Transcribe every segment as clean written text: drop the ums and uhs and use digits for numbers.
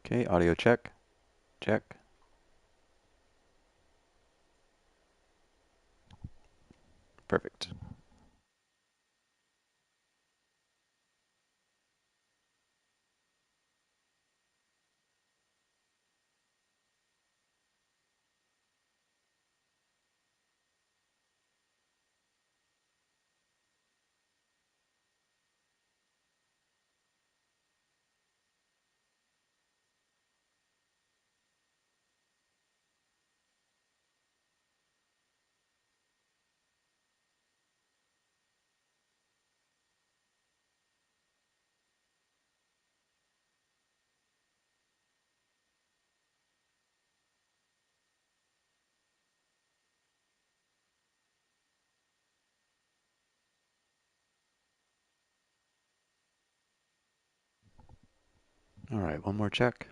Okay, audio check. Check. Perfect. All right, one more check.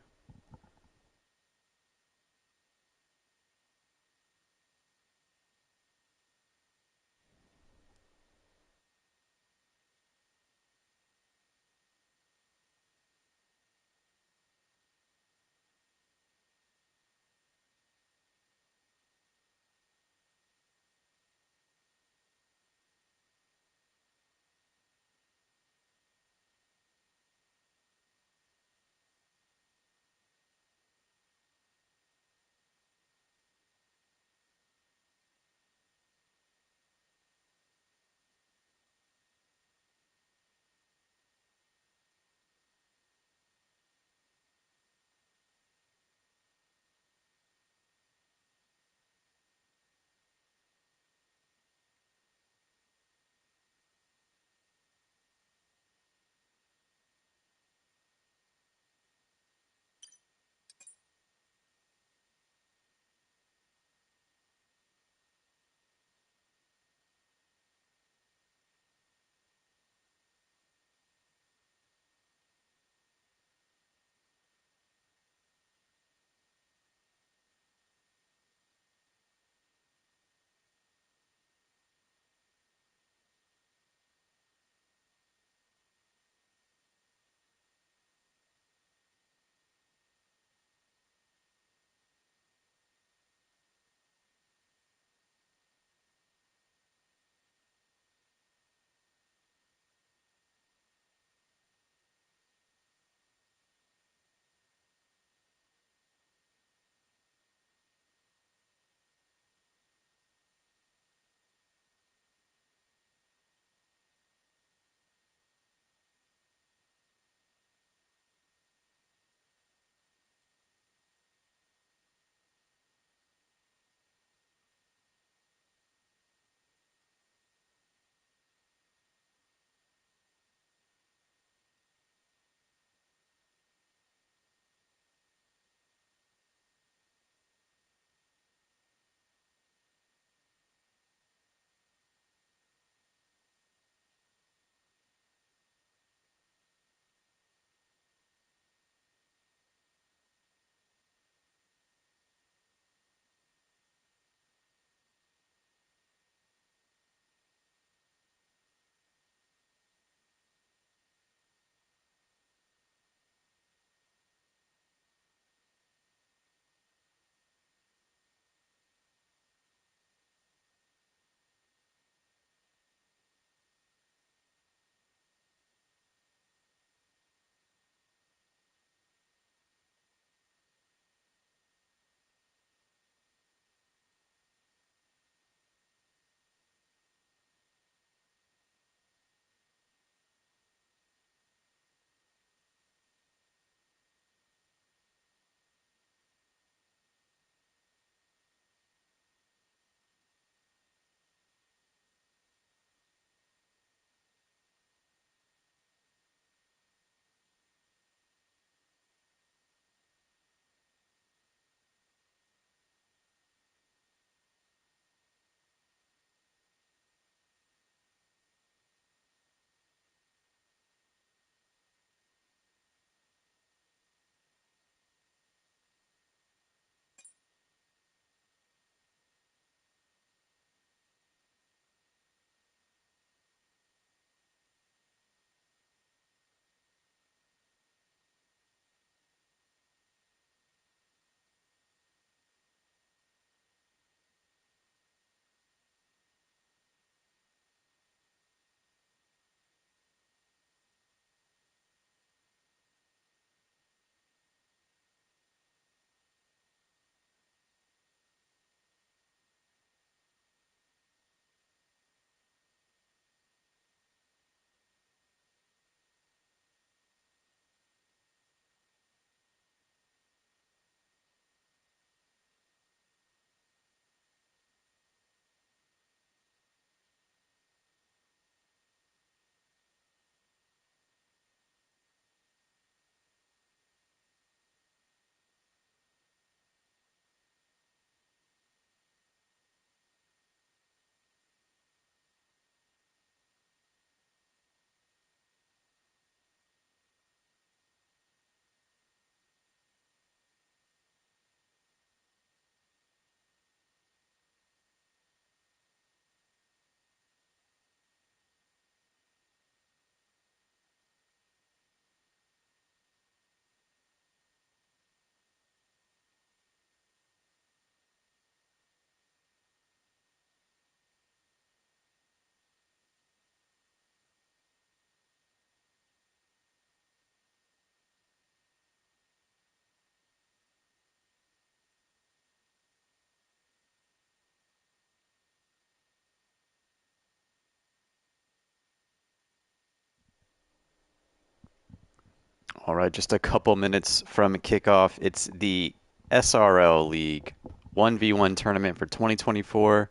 All right, just a couple minutes from kickoff. It's the SRL League 1v1 tournament for 2024.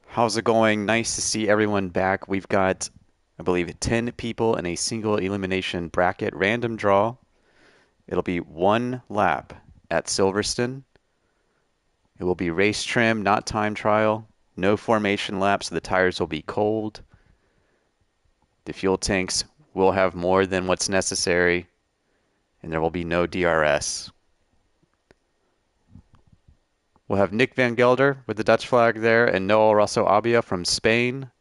How's it going? Nice to see everyone back. We've got, I believe, 10 people in a single elimination bracket, random draw. It'll be one lap at Silverstone. It will be race trim, not time trial. No formation laps, so the tires will be cold. The fuel tanks will have more than what's necessary, and there will be no DRS. We'll have Nick van Gelder with the Dutch flag there, and Noel Rosso Abia from Spain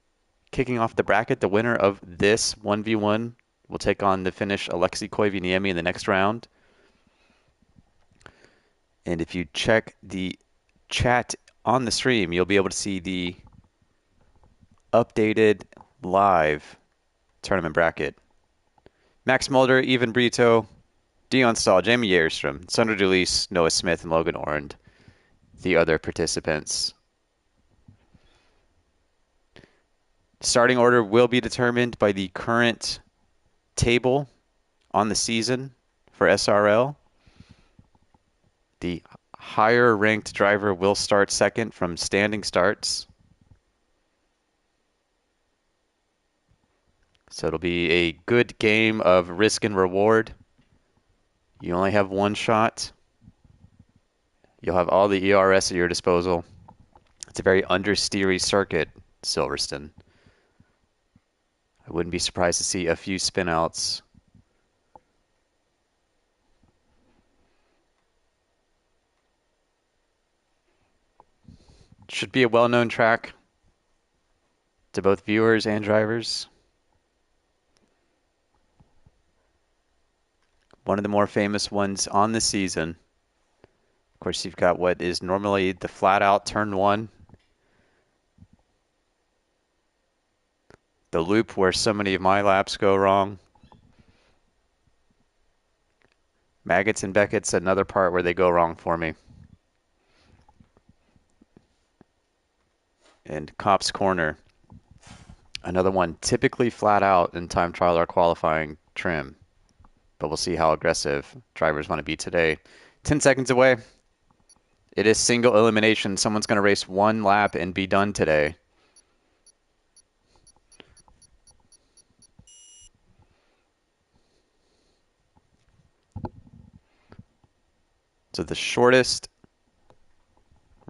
kicking off the bracket. The winner of this 1v1 will take on the Finnish Aleksi Koivuniemi in the next round. And if you check the chat on the stream, you'll be able to see the updated live tournament bracket. Max Mulder, Ivan Brito, Dion Stahl, Jamie Yerstrom, Sandro Dulis, Noah Smith, and Logan Ornd, the other participants. Starting order will be determined by the current table on the season for SRL. The higher ranked driver will start second from standing starts. So it'll be a good game of risk and reward. You only have one shot. You'll have all the ERS at your disposal. It's a very understeery circuit, Silverstone. I wouldn't be surprised to see a few spinouts. Should be a well-known track to both viewers and drivers. One of the more famous ones on the season. Of course, you've got what is normally the flat-out turn one. The loop where so many of my laps go wrong. Maggots and Beckett's another part where they go wrong for me. And Copse Corner, another one typically flat out in time trial or qualifying trim. But we'll see how aggressive drivers want to be today. 10 seconds away. It is single elimination. Someone's going to race one lap and be done today. So the shortest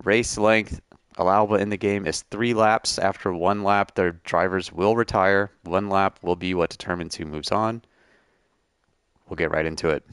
race length allowable in the game is 3 laps. After 1 lap, their drivers will retire. 1 lap will be what determines who moves on. We'll get right into it.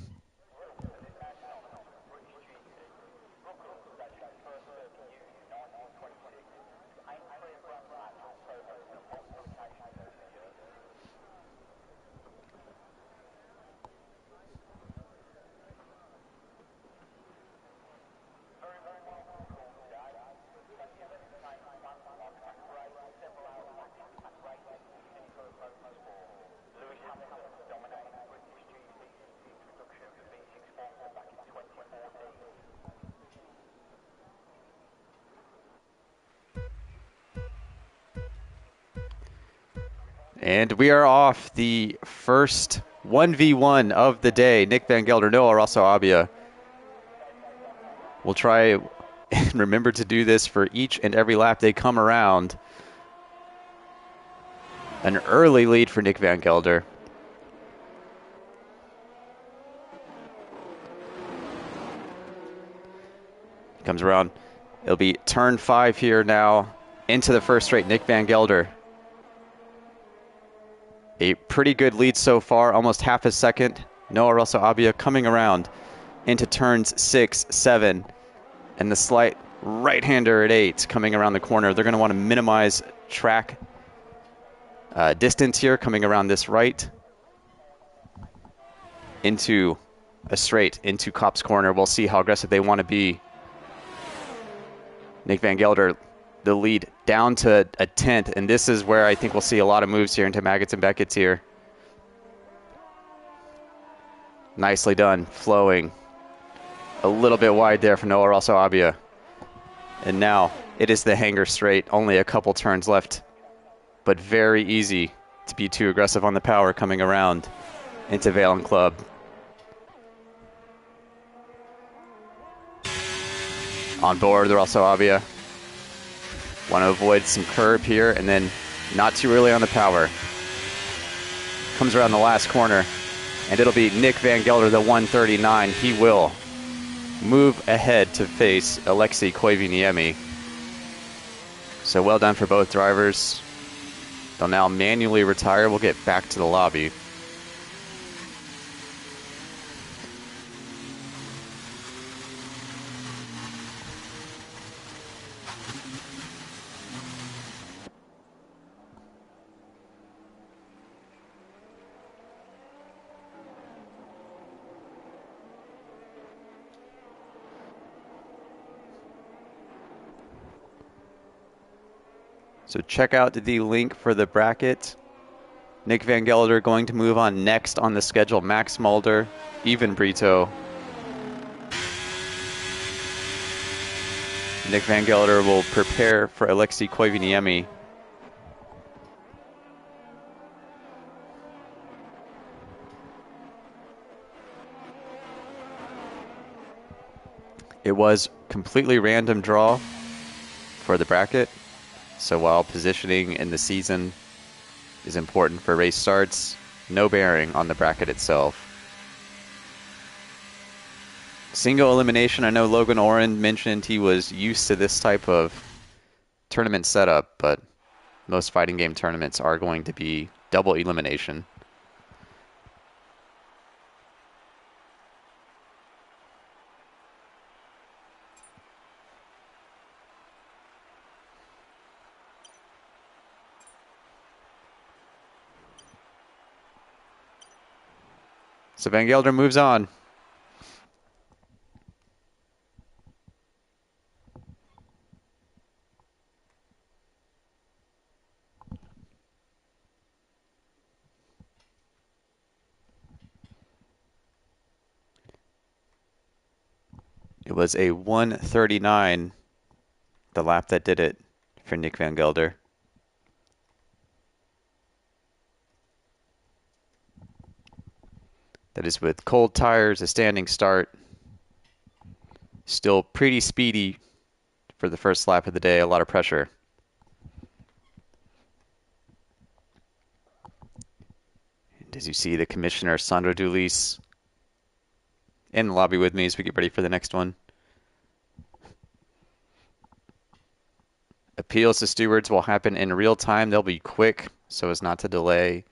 And we are off the first 1v1 of the day. Nick van Gelder, Noah Rosso Abia. We'll try and remember to do this for each and every lap they come around. An early lead for Nick van Gelder. Comes around. It'll be turn 5 here now into the first straight. Nick van Gelder. A pretty good lead so far, almost half a second. Noah Rosso Abia coming around into turns 6, 7, and the slight right-hander at 8 coming around the corner. They're going to want to minimize track distance here, coming around this right into a straight, into Copse Corner. We'll see how aggressive they want to be. Nick van Gelder, the lead down to a 10th, and this is where I think we'll see a lot of moves here into Maggots and Beckett's here. Nicely done, flowing. A little bit wide there for Noah Rosso Abia. And now it is the hanger straight, only a couple turns left, but very easy to be too aggressive on the power coming around. into Valen Club. On board, they're also Avia. Want to avoid some curb here, and then not too early on the power. Comes around the last corner, and it'll be Nick Van Gelder, the 139. He will move ahead to face Alexei Koivuniemi. So well done for both drivers. They'll now manually retire. We'll get back to the lobby. So check out the link for the bracket. Nick Van Gelder going to move on next on the schedule. Max Mulder, Even Brito. Nick Van Gelder will prepare for Alexei Koivuniemi. It was completely random draw for the bracket. So while positioning in the season is important for race starts, no bearing on the bracket itself. Single elimination, I know Logan Oren mentioned he was used to this type of tournament setup, but most fighting game tournaments are going to be double elimination. So Van Gelder moves on. It was a 1:39, the lap that did it for Nick Van Gelder. That is with cold tires, a standing start. Still pretty speedy for the first lap of the day, a lot of pressure. And as you see, the commissioner, Sandro Dulis, in the lobby with me as we get ready for the next one. Appeals to stewards will happen in real time. They'll be quick so as not to delay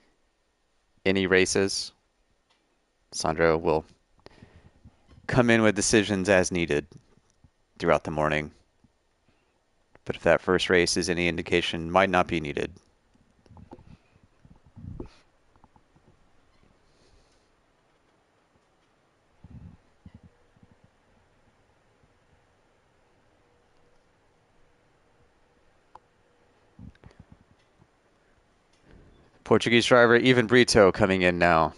any races. Sandro will come in with decisions as needed throughout the morning. But if that first race is any indication, might not be needed. Portuguese driver Even Brito coming in now.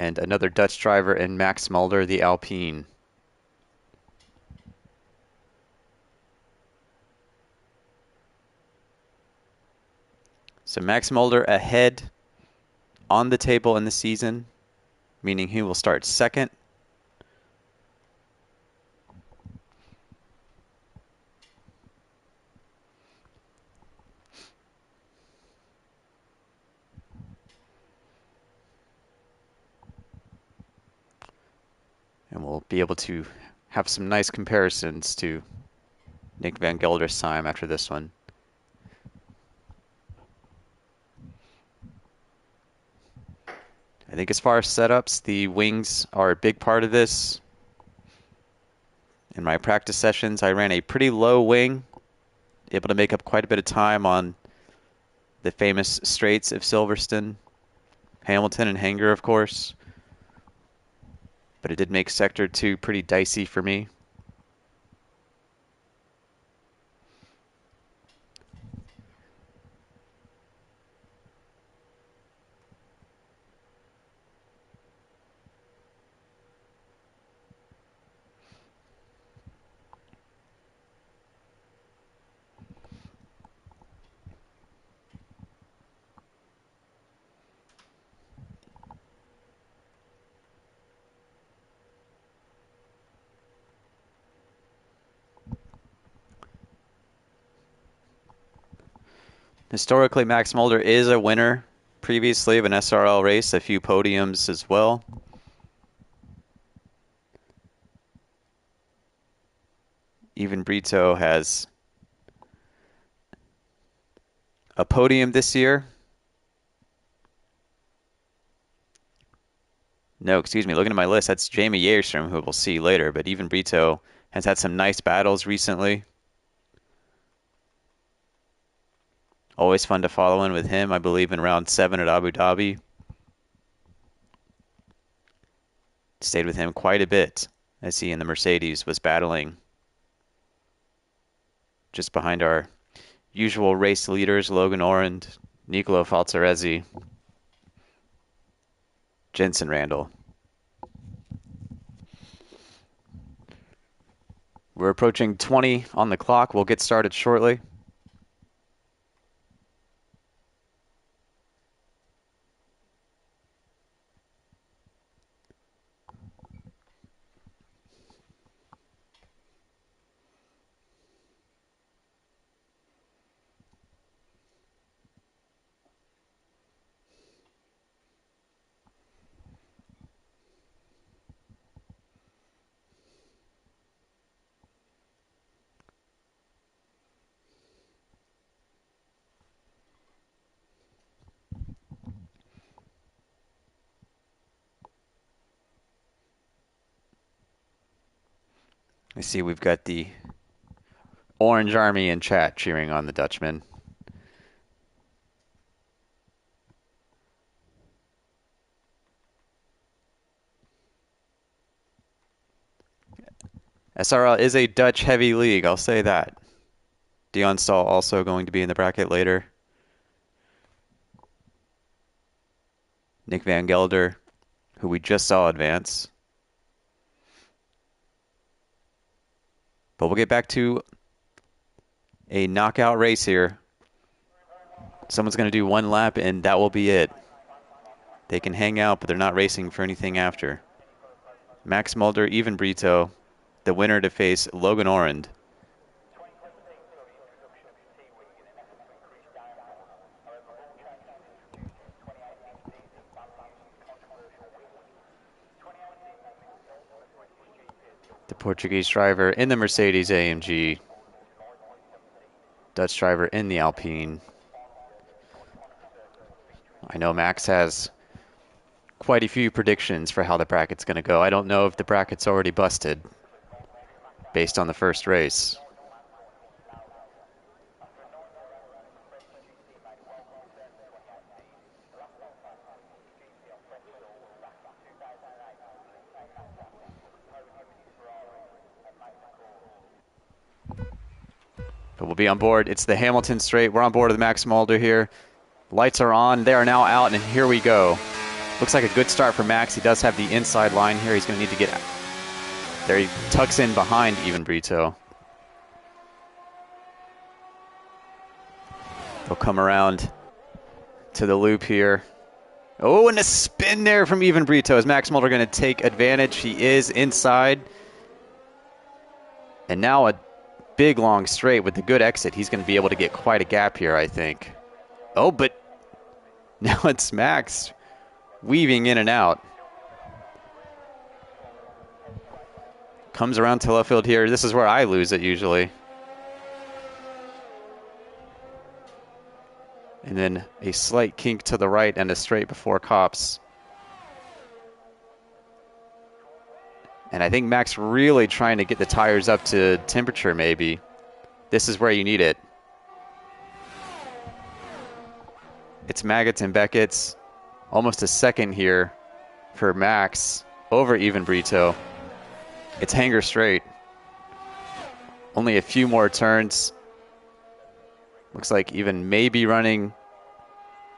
And another Dutch driver in Max Mulder, the Alpine. So Max Mulder ahead on the table in the season, meaning he will start second. And we'll be able to have some nice comparisons to Nick Van Gelder's time after this one. I think as far as setups, the wings are a big part of this. In my practice sessions, I ran a pretty low wing, able to make up quite a bit of time on the famous straights of Silverstone, Hamilton, and Hanger, of course. But it did make Sector 2 pretty dicey for me. Historically, Max Mulder is a winner previously of an SRL race, a few podiums as well. Even Brito has a podium this year. No, excuse me, looking at my list, that's Jamie Yearstrom, who we'll see later, but even Brito has had some nice battles recently. Always fun to follow in with him, I believe, in round 7 at Abu Dhabi. Stayed with him quite a bit as he in the Mercedes was battling just behind our usual race leaders, Logan Orand, Nicolo Falzaresi, Jensen Randall. We're approaching 20 on the clock. We'll get started shortly. I see we've got the Orange Army in chat cheering on the Dutchman. SRL is a Dutch heavy league, I'll say that. Dion Stahl also going to be in the bracket later. Nick Van Gelder, who we just saw advance. But we'll get back to a knockout race here. Someone's going to do one lap, and that will be it. They can hang out, but they're not racing for anything after. Max Mulder, even Brito, the winner to face Logan Orand. The Portuguese driver in the Mercedes AMG. Dutch driver in the Alpine. I know Max has quite a few predictions for how the bracket's going to go. I don't know if the bracket's already busted based on the first race. But we'll be on board. It's the Hamilton Straight. We're on board with Max Mulder here. Lights are on. They are now out, and here we go. Looks like a good start for Max. He does have the inside line here. He's going to need to get out. There he tucks in behind even Brito. They'll come around to the loop here. Oh, and a spin there from even Brito. Is Max Mulder going to take advantage? He is inside. And now a big long straight with the good exit. He's going to be able to get quite a gap here, I think. Oh, but now it's Max weaving in and out. Comes around to left field here. This is where I lose it usually. And then a slight kink to the right and a straight before Copse. And I think Max really trying to get the tires up to temperature maybe. This is where you need it. It's Maggots and Beckett's. Almost a second here for Max over even Brito. It's hanger straight. Only a few more turns. Looks like even maybe running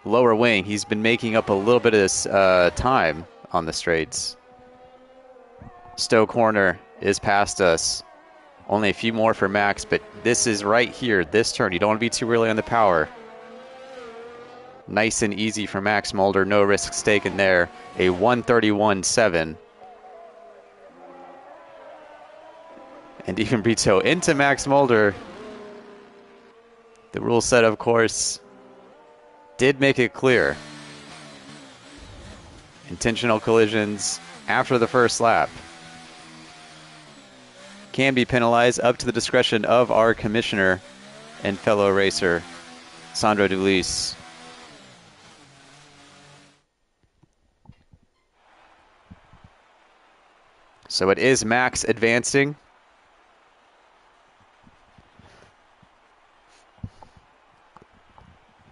lower wing. He's been making up a little bit of this time on the straights. Stowe corner is past us. Only a few more for Max, but this is right here, this turn. You don't want to be too early on the power. Nice and easy for Max Mulder. No risks taken there. A 131.7. And even Brito into Max Mulder. The rule set, of course, did make it clear. Intentional collisions after the first lap can be penalized up to the discretion of our commissioner and fellow racer, Sandro Dulis. So it is Max advancing.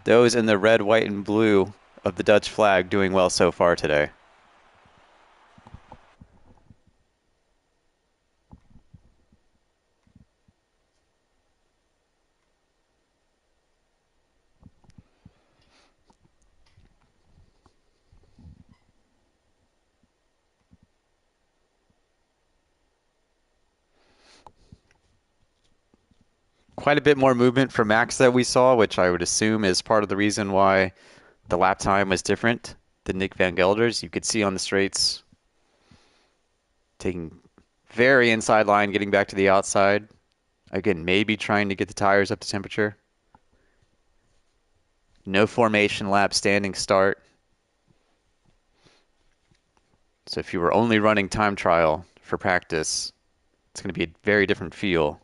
Those in the red, white, and blue of the Dutch flag doing well so far today. Quite a bit more movement from Max that we saw, which I would assume is part of the reason why the lap time was different than Nick Van Gelder's. You could see on the straights taking very inside line, getting back to the outside. Again, maybe trying to get the tires up to temperature. No formation lap, standing start. So if you were only running time trial for practice, it's going to be a very different feel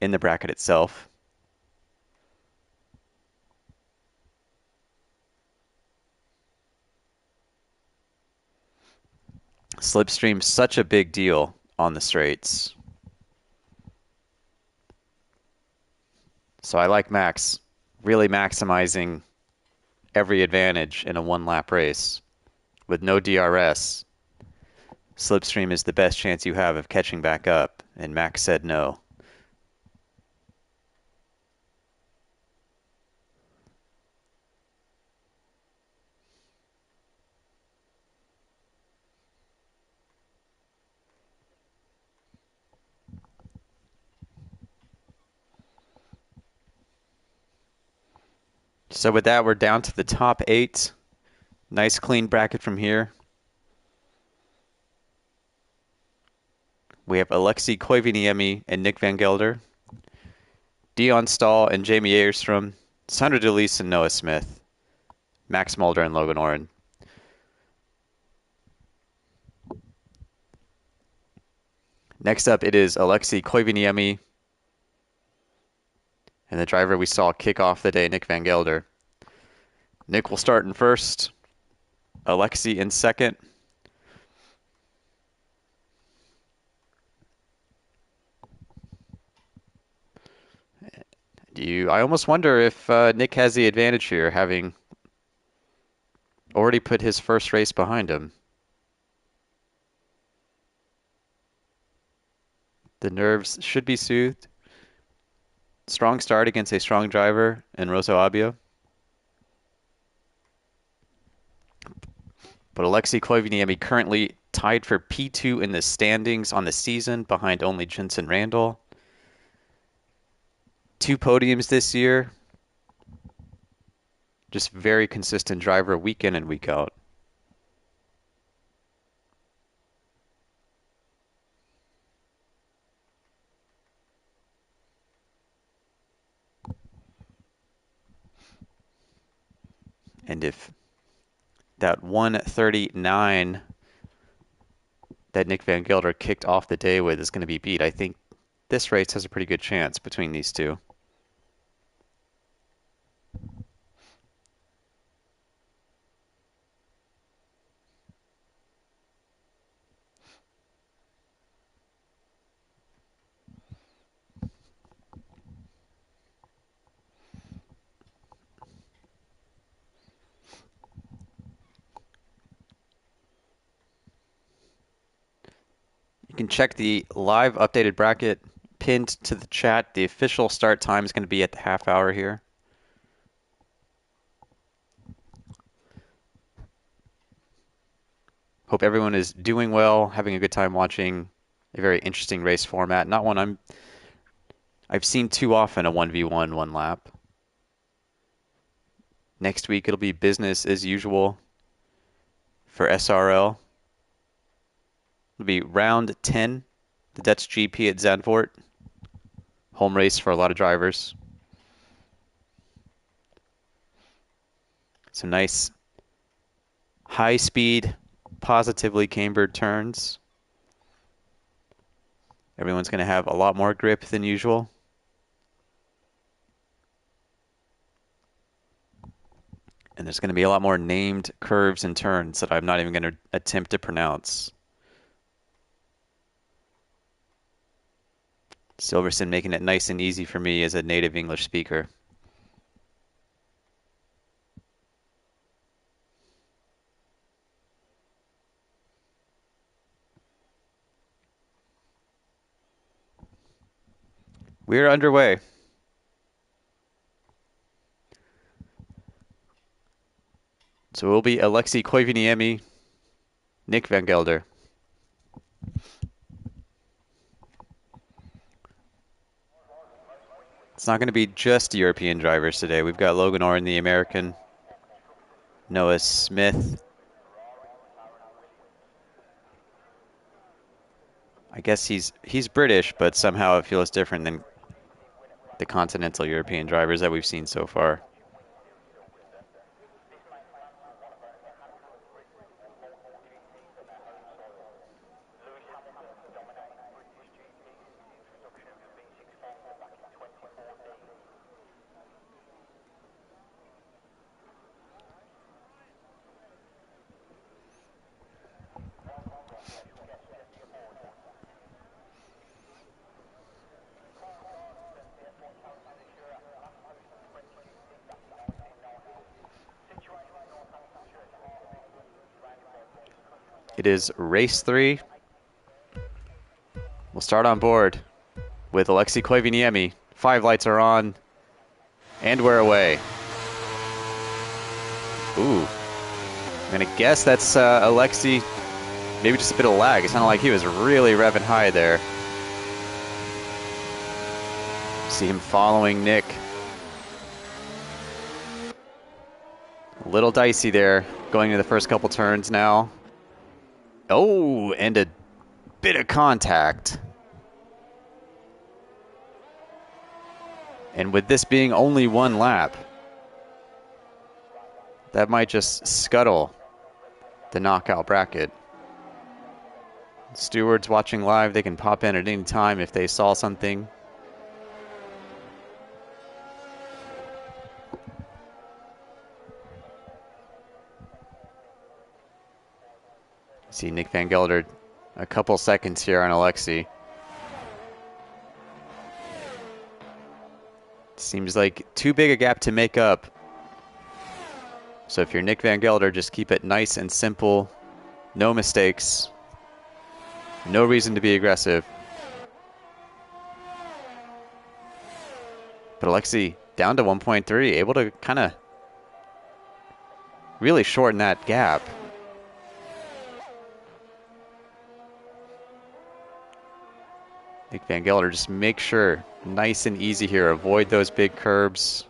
in the bracket itself. Slipstream, such a big deal on the straights. So I like Max really maximizing every advantage in a one-lap race. With no DRS, Slipstream is the best chance you have of catching back up, and Max said no. So with that, we're down to the top 8. Nice clean bracket from here. We have Alexei Koivuniemi and Nick Van Gelder, Dion Stahl and Jamie Aerstrom, Sandro Dulis and Noah Smith, Max Mulder and Logan Oren. Next up, it is Alexei Koivuniemi and the driver we saw kick off the day, Nick Van Gelder. Nick will start in first, Alexei in second. I almost wonder if Nick has the advantage here, having already put his first race behind him. The nerves should be soothed. Strong start against a strong driver in Rosso Abbio. But Alexei Koivuniemi currently tied for P2 in the standings on the season, behind only Jensen Randall. 2 podiums this year. Just very consistent driver week in and week out. And if that 139 that Nick Van Gelder kicked off the day with is going to be beat, I think this race has a pretty good chance between these two. You can check the live updated bracket pinned to the chat. The official start time is going to be at the half hour here. Hope everyone is doing well, having a good time watching a very interesting race format. Not one I've seen too often, a 1v1 one lap. Next week it'll be business as usual for SRL. It'll be round 10, the Dutch GP at Zandvoort. Home race for a lot of drivers. Some nice high speed, positively cambered turns. Everyone's going to have a lot more grip than usual. And there's going to be a lot more named curves and turns that I'm not even going to attempt to pronounce. Silverson making it nice and easy for me as a native English speaker. We're underway. So it will be Alexei Koivuniemi, Nick Van Gelder. It's not going to be just European drivers today. We've got Logan Orr in the American, Noah Smith. I guess he's British, but somehow it feels different than the continental European drivers that we've seen so far. It is race 3. We'll start on board with Alexei Koivuniemi. 5 lights are on, and we're away. Ooh. I'm going to guess that's Alexei. Maybe just a bit of lag. It sounded like he was really revving high there. See him following Nick. A little dicey there going into the first couple turns now. Oh, and a bit of contact. And with this being only 1 lap, that might just scuttle the knockout bracket. Stewards watching live, they can pop in at any time if they saw something. See Nick Van Gelder a couple seconds here on Alexei. Seems like too big a gap to make up. So if you're Nick Van Gelder, just keep it nice and simple. No mistakes. No reason to be aggressive. But Alexei down to 1.3, able to kind of really shorten that gap. Nick Van Gelder, just make sure, nice and easy here. Avoid those big curbs.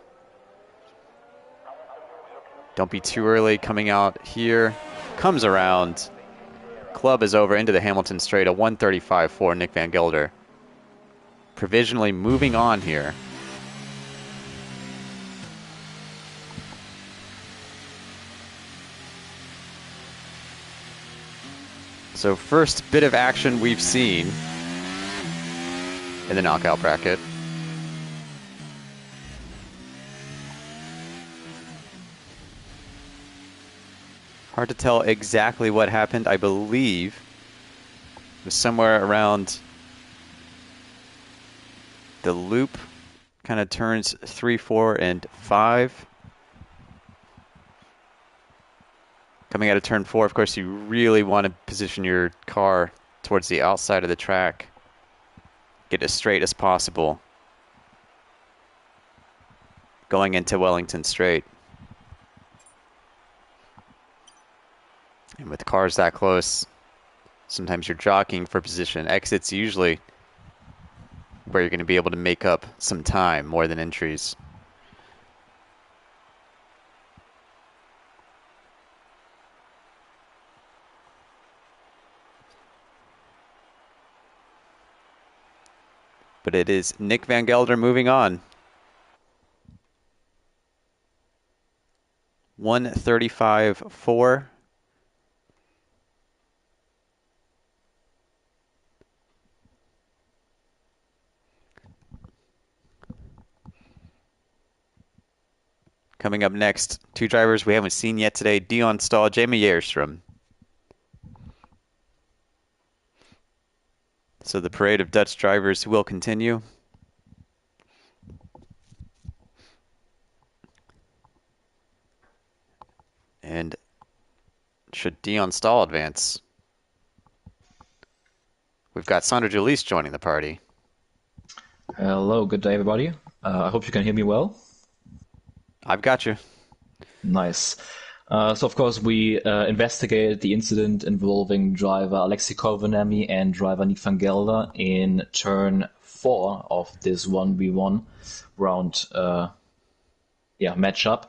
Don't be too early coming out here. Comes around. Club is over into the Hamilton straight, a 135 for Nick Van Gelder. Provisionally moving on here. So first bit of action we've seen in the knockout bracket. Hard to tell exactly what happened. I believe it was somewhere around the loop, kind of turns 3, 4, and 5. Coming out of turn 4, of course, you really want to position your car towards the outside of the track. Get as straight as possible going into Wellington Straight. And with cars that close, sometimes you're jockeying for position. Exits usually where you're going to be able to make up some time more than entries. But it is Nick Van Gelder moving on. 135.4. Coming up next, two drivers we haven't seen yet today, Dion Stahl, Jamie Jerstrom. So the parade of Dutch drivers will continue. And should Dion Stahl advance? We've got Sandra Jalise joining the party. Hello, good day, everybody. I hope you can hear me well. I've got you. Nice. So, of course, we investigated the incident involving driver Alexei Koivuniemi and driver Nick van Gelder in turn 4 of this 1v1 round matchup.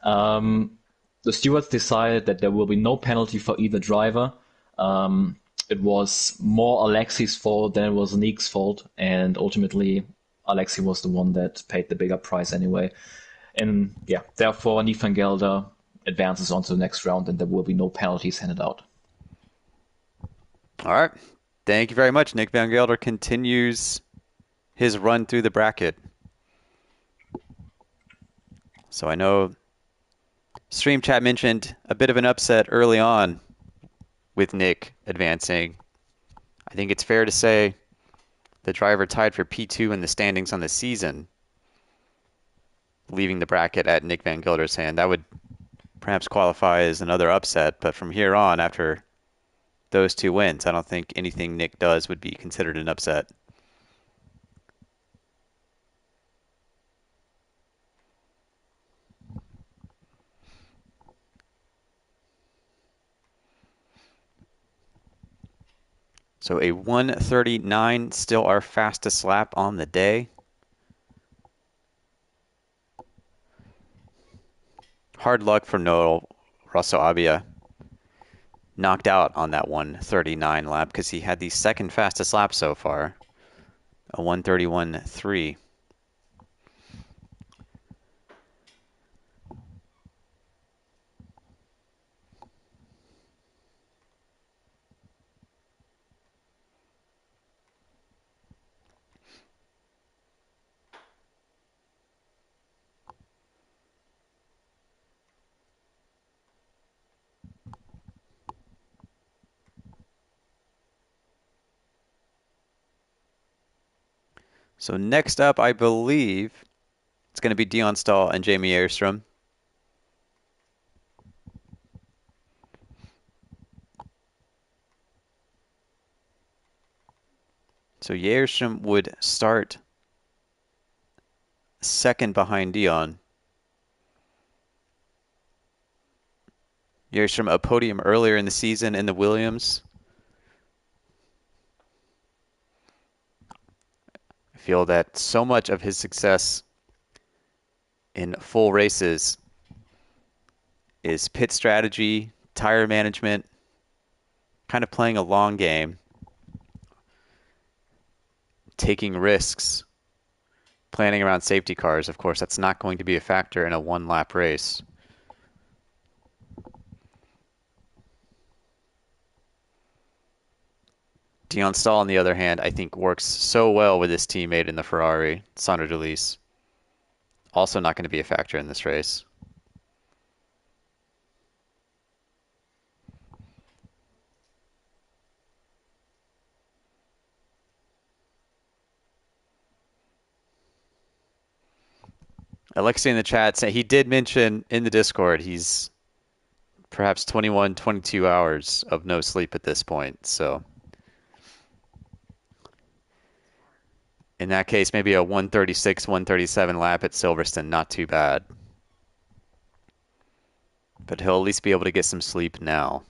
The stewards decided that there will be no penalty for either driver. It was more Alexei's fault than it was Nick's fault, and ultimately Alexei was the one that paid the bigger price anyway. And yeah, therefore Nick van Gelder advances on to the next round, and there will be no penalties handed out. All right. Thank you very much. Nick van Gelder continues his run through the bracket. So I know Stream Chat mentioned a bit of an upset early on with Nick advancing. I think it's fair to say the driver tied for P2 in the standings on the season, leaving the bracket at Nick van Gelder's hand. That would perhaps qualify as another upset, but from here on, after those two wins, I don't think anything Nick does would be considered an upset. So a 139, still our fastest lap on the day. Hard luck for Noel Russell Abia. Knocked out on that 139 lap because he had the second fastest lap so far, a 131.3. So next up, I believe it's going to be Dion Stahl and Jamie Jerstrom. So Jerstrom would start second behind Dion. Jerstrom a podium earlier in the season in the Williams. I feel that so much of his success in full races is pit strategy, tire management, kind of playing a long game, taking risks, planning around safety cars. Of course, that's not going to be a factor in a one-lap race. Dion Stahl, on the other hand, I think works so well with his teammate in the Ferrari, Sandro Jalise. Also not going to be a factor in this race. Alexei in the chat saying he did mention in the Discord he's perhaps 21, 22 hours of no sleep at this point. So in that case, maybe a 136, 137 lap at Silverstone, not too bad. But he'll at least be able to get some sleep now.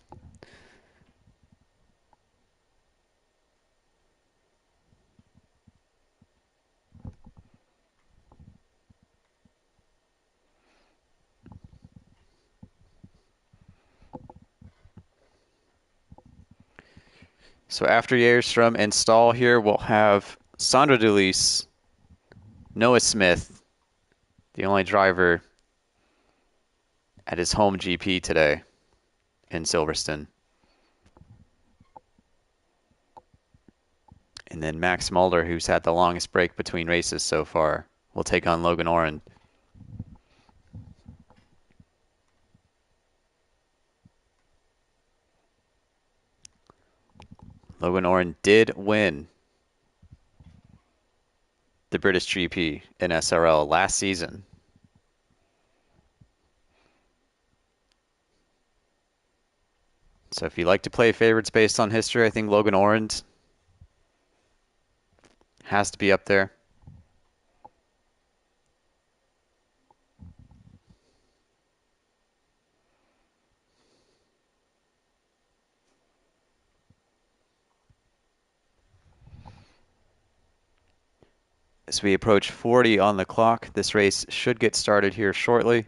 So after Jerstrom and Stahl here, we'll have Sandro Jalise, Noah Smith, the only driver at his home GP today in Silverstone. And then Max Mulder, who's had the longest break between races so far, will take on Logan Oren. Logan Oren did win the British GP in SRL last season. So if you like to play favorites based on history, I think Logan Oren has to be up there. As we approach 40 on the clock, this race should get started here shortly.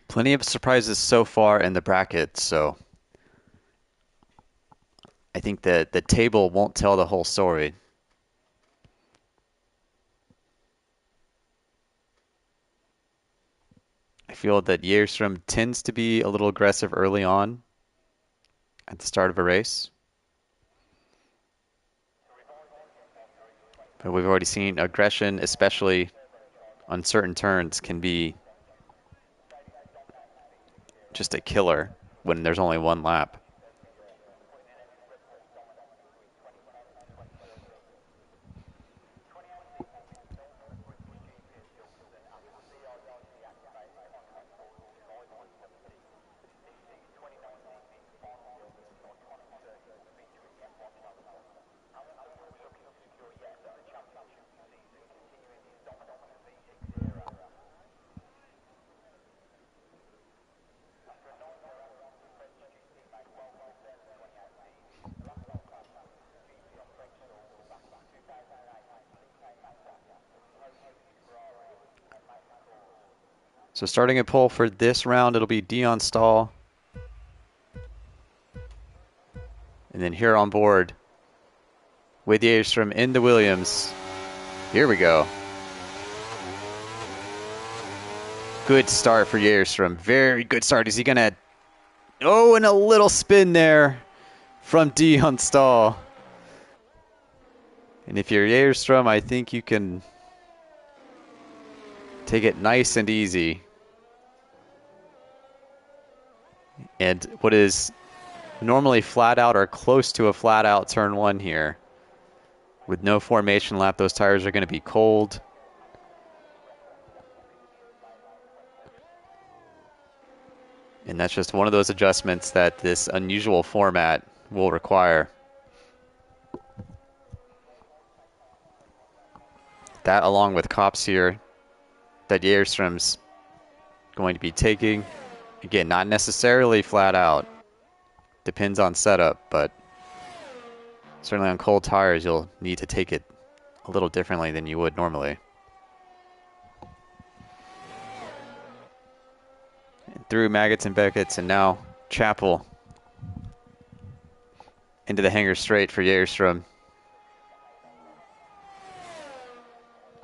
Plenty of surprises so far in the bracket, so I think that the table won't tell the whole story. I feel that Jägerström tends to be a little aggressive early on at the start of a race. But we've already seen aggression, especially on certain turns, can be just a killer when there's only one lap. So starting a pole for this round, it'll be Dion Stahl. And then here on board with Jägerström in the Williams. Here we go. Good start for Jägerström. Very good start. Is he going to... Oh, and a little spin there from Dion Stahl. And if you're Jägerström, I think you can take it nice and easy. And what is normally flat out or close to a flat out turn one here. With no formation lap, those tires are going to be cold. And that's just one of those adjustments that this unusual format will require. That along with cops here that Jägerström's going to be taking. Again, not necessarily flat out. Depends on setup, but certainly on cold tires, you'll need to take it a little differently than you would normally. And through Maggots and Beckett's, and now Chapel into the hanger straight for Jägerström.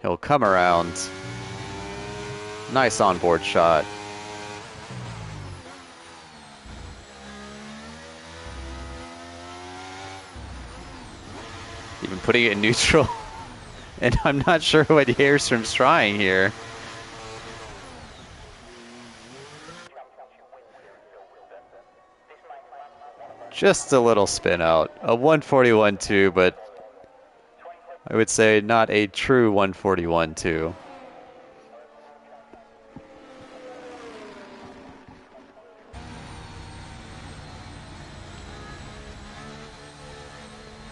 He'll come around. Nice onboard shot. Even putting it in neutral. And I'm not sure what Jägerström's trying here. Just a little spin out. A 141.2, but I would say not a true 141.2.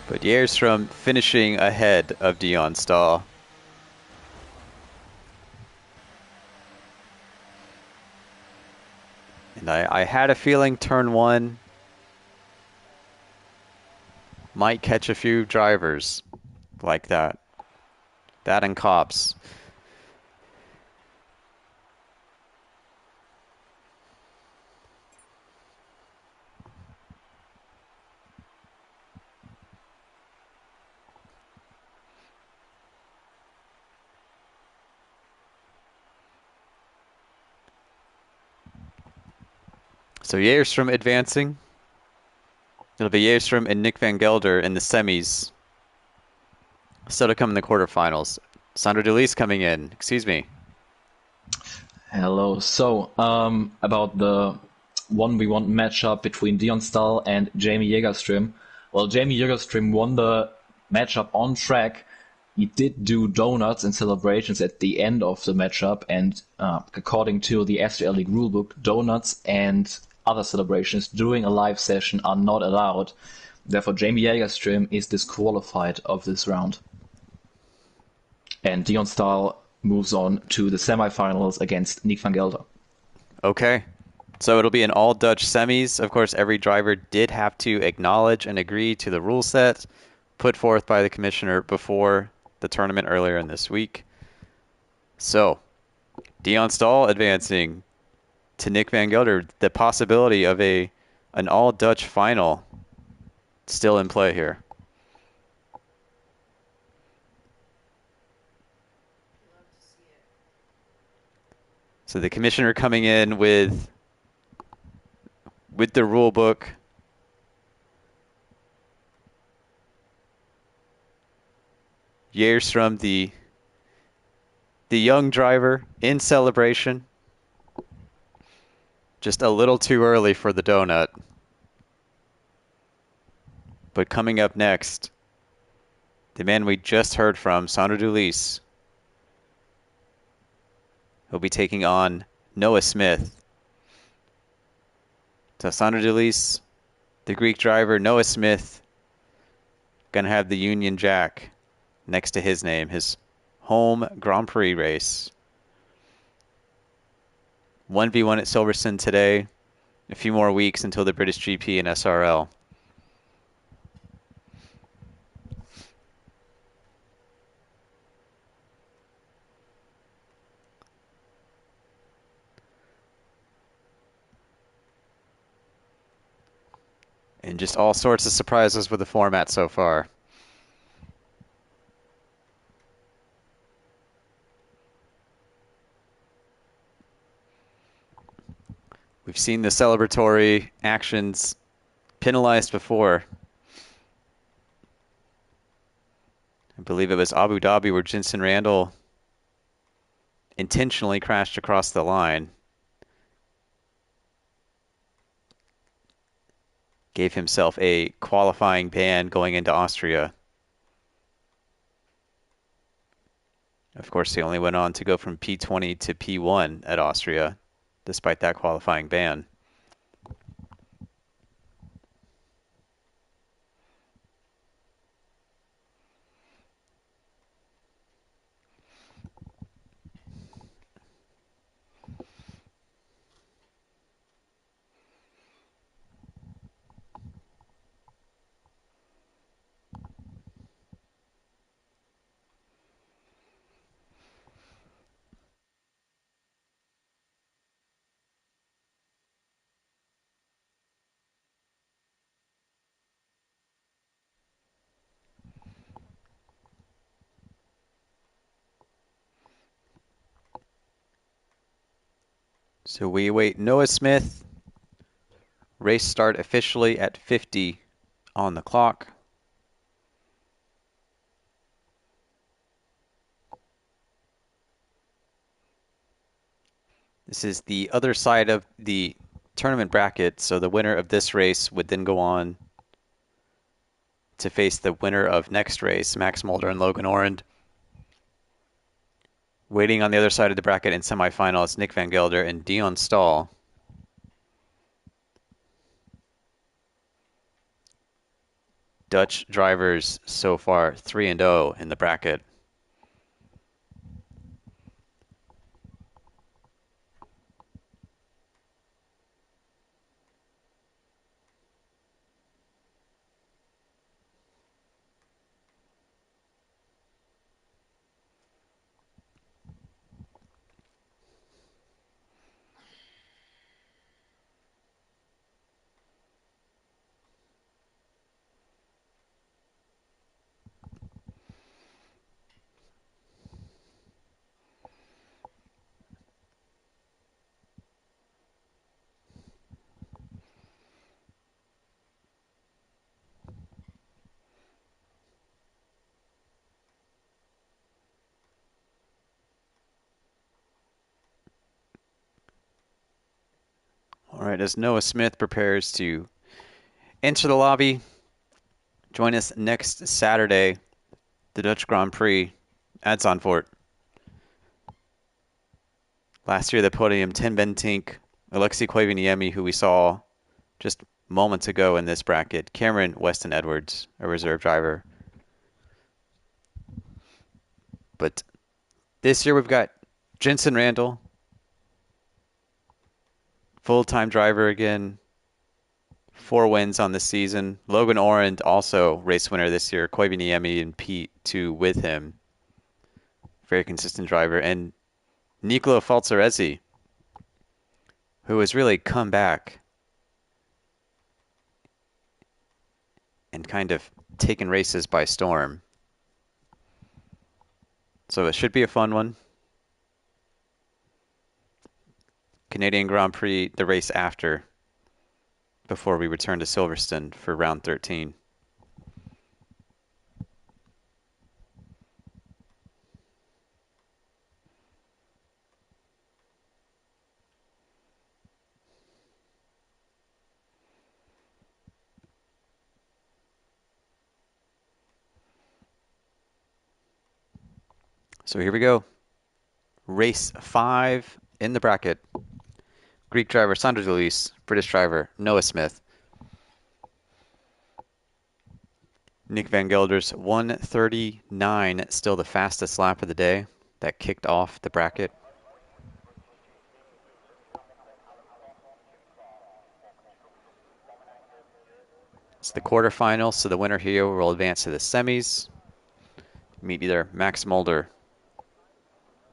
But Jägerström finishing ahead of Dion Stahl. And I had a feeling turn one might catch a few drivers like that. That and cops. So Jaerstrom advancing. It'll be Jaerstrom and Nick Van Gelder in the semis. Still to come in the quarterfinals. Sandro Delis coming in. Excuse me. Hello. So, about the 1v1 matchup between Dion Stahl and Jamie Jägerström. Well, Jamie Jägerström won the matchup on track. He did do donuts and celebrations at the end of the matchup, and according to the SRL League rulebook, donuts and other celebrations during a live session are not allowed. Therefore, Jamie Jägerström is disqualified of this round. And Dion Stahl moves on to the semifinals against Nick van Gelder. Okay. So it'll be an all Dutch semis. Of course, every driver did have to acknowledge and agree to the rule set put forth by the commissioner before the tournament earlier in this week. So, Dion Stahl advancing to Nick Van Gelder. The possibility of an all Dutch final still in play here. So the commissioner coming in with the rule book. Jaerstrom, the young driver in celebration. Just a little too early for the donut. But coming up next, the man we just heard from, Sandro Dulis, will be taking on Noah Smith. So Sandro Dulis, the Greek driver, Noah Smith, gonna have the Union Jack next to his name, his home Grand Prix race. 1v1 at Silverstone today. A few more weeks until the British GP and SRL. And just all sorts of surprises with the format so far. We've seen the celebratory actions penalized before. I believe it was Abu Dhabi where Jenson Randall intentionally crashed across the line. Gave himself a qualifying ban going into Austria. Of course, he only went on to go from P20 to P1 at Austria, despite that qualifying ban. So we await Noah Smith. Race start officially at 50 on the clock. This is the other side of the tournament bracket, so the winner of this race would then go on to face the winner of next race, Max Mulder and Logan Orend. Waiting on the other side of the bracket in semifinals, Nick Van Gelder and Dion Stahl. Dutch drivers so far 3-0 in the bracket. right, as Noah Smith prepares to enter the lobby, join us next Saturday, the Dutch Grand Prix at Zandvoort. Last year, the podium, Tim Bentinck, Alexei Koivuniemi, who we saw just moments ago in this bracket, Cameron Weston Edwards, a reserve driver. But this year we've got Jensen Randall, full-time driver again, 4 wins on the season. Logan Orand, also race winner this year. Koivuniemi and P2 with him. Very consistent driver. And Nicolo Falzaresi, who has really come back and kind of taken races by storm. So it should be a fun one. Canadian Grand Prix, the race after, before we return to Silverstone for round 13. So here we go. Race 5 in the bracket. Greek driver Sandro Delis, British driver Noah Smith. Nick Van Gelder's 1:39, still the fastest lap of the day. That kicked off the bracket. It's the quarterfinals, so the winner here will advance to the semis. Meet either Max Mulder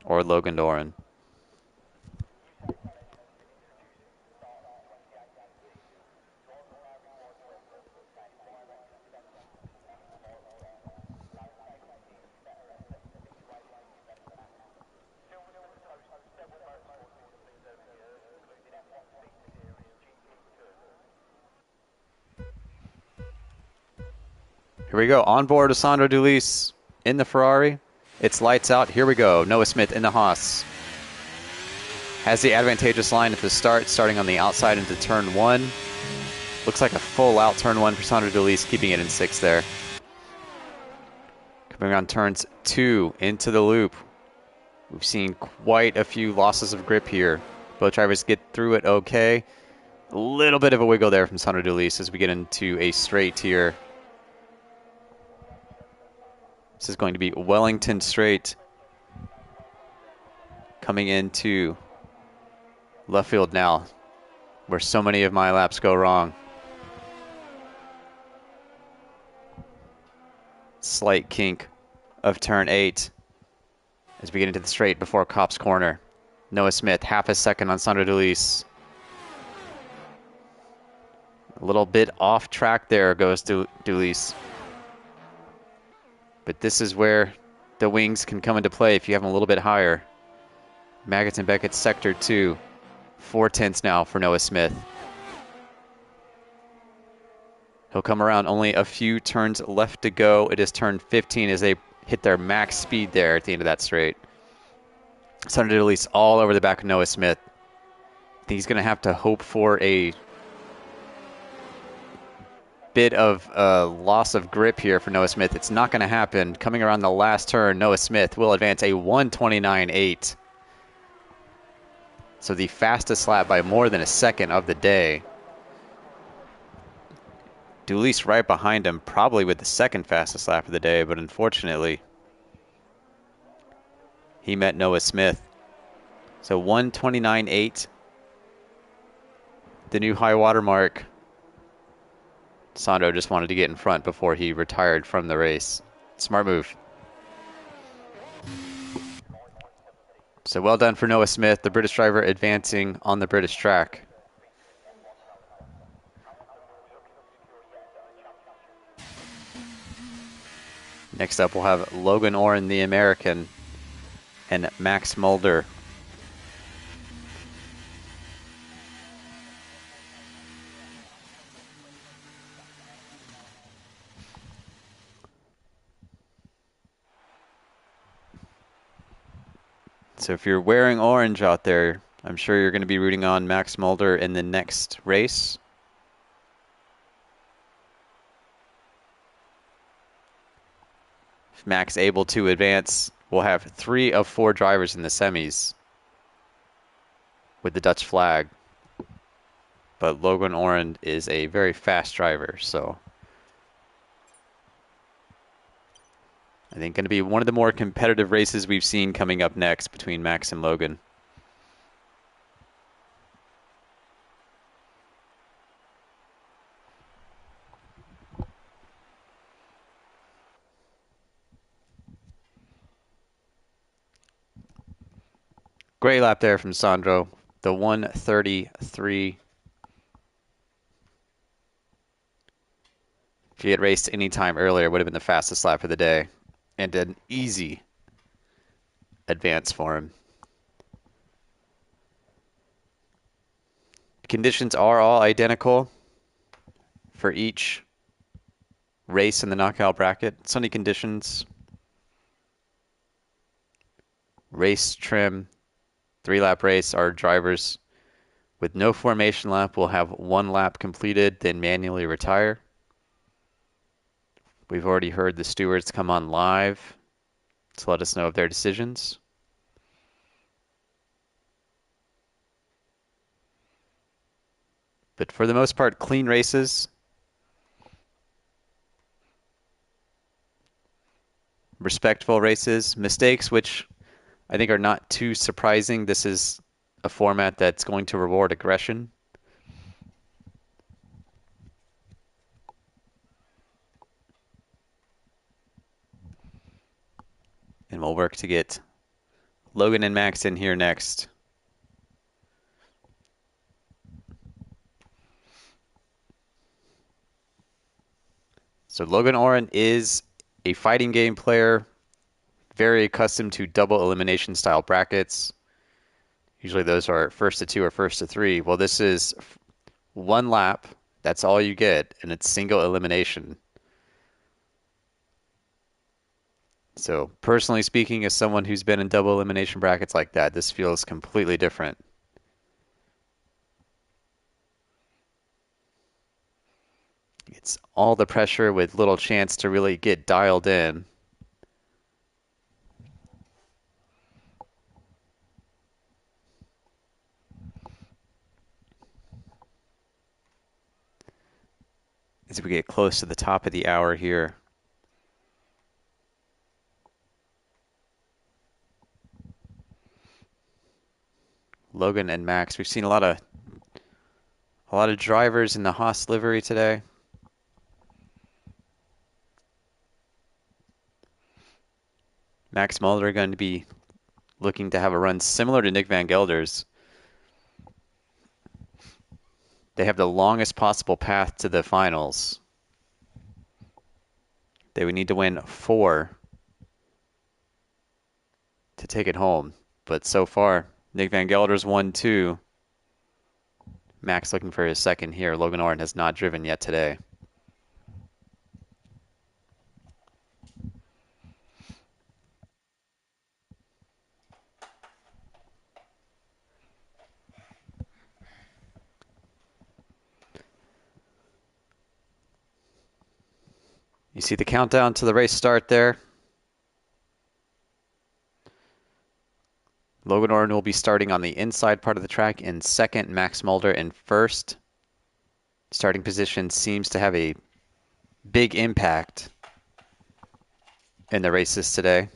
or Logan Doran. Here we go. On board Sandro Delis in the Ferrari. It's lights out. Here we go. Noah Smith in the Haas. Has the advantageous line at the start, starting on the outside into turn 1. Looks like a full out turn 1 for Sandro Delis, keeping it in 6th there. Coming around turns 2 into the loop. We've seen quite a few losses of grip here. Both drivers get through it okay. A little bit of a wiggle there from Sandro Delis as we get into a straight here. This is going to be Wellington Straight. Coming into left field now, where so many of my laps go wrong. Slight kink of turn 8 as we get into the straight before Copse Corner. Noah Smith, half a second on Sandro Delis. A little bit off track there goes Delis. But this is where the wings can come into play if you have them a little bit higher. Maggots and Beckett, sector 2. 4/10 now for Noah Smith. He'll come around, only a few turns left to go. It is turn 15 as they hit their max speed there at the end of that straight. Sandro Delis all over the back of Noah Smith. I think he's going to have to hope for a bit of loss of grip here for Noah Smith. It's not going to happen. Coming around the last turn, Noah Smith will advance a 1:29.8. So the fastest lap by more than a second of the day. Delis right behind him, probably with the second fastest lap of the day, but unfortunately, he met Noah Smith. So 1:29.8, the new high water mark. Sandro just wanted to get in front before he retired from the race. Smart move. So well done for Noah Smith, the British driver advancing on the British track. Next up, we'll have Logan Oren, the American, and Max Mulder. So if you're wearing orange out there, I'm sure you're going to be rooting on Max Mulder in the next race. If Max able to advance, we'll have 3 of 4 drivers in the semis with the Dutch flag. But Logan Oren is a very fast driver, so I think going to be one of the more competitive races we've seen coming up next between Max and Logan. Great lap there from Sandro. The 133. If he had raced any time earlier, it would have been the fastest lap of the day and an easy advance for him. Conditions are all identical for each race in the knockout bracket. Sunny conditions, race trim, 3-lap race. Our drivers with no formation lap will have 1 lap completed, then manually retire. We've already heard the stewards come on live to let us know of their decisions. But for the most part, clean races. Respectful races. Mistakes, which I think are not too surprising. This is a format that's going to reward aggression. And we'll work to get Logan and Max in here next. So Logan Oren is a fighting game player, very accustomed to double elimination style brackets. Usually those are first to 2 or first to 3. Well, this is 1 lap. That's all you get, and it's single elimination. So personally speaking, as someone who's been in double elimination brackets like that, this feels completely different. It's all the pressure with little chance to really get dialed in. As we get close to the top of the hour here. Logan and Max, we've seen a lot of drivers in the Haas livery today. Max Mulder going to be looking to have a run similar to Nick Van Gelder's. They have the longest possible path to the finals. They would need to win 4 to take it home. But so far, Nick Van Gelder's won 2. Max looking for his second here. Logan Oren has not driven yet today. You see the countdown to the race start there. Logan Oren will be starting on the inside part of the track in second, Max Mulder in first. Starting position seems to have a big impact in the races today.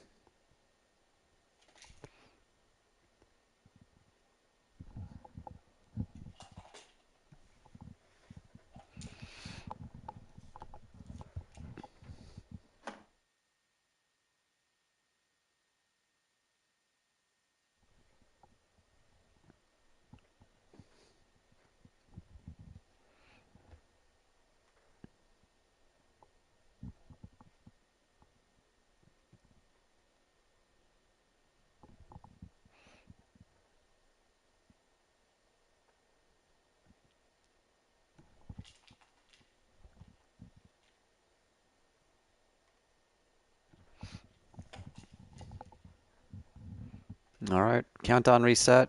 All right, countdown reset.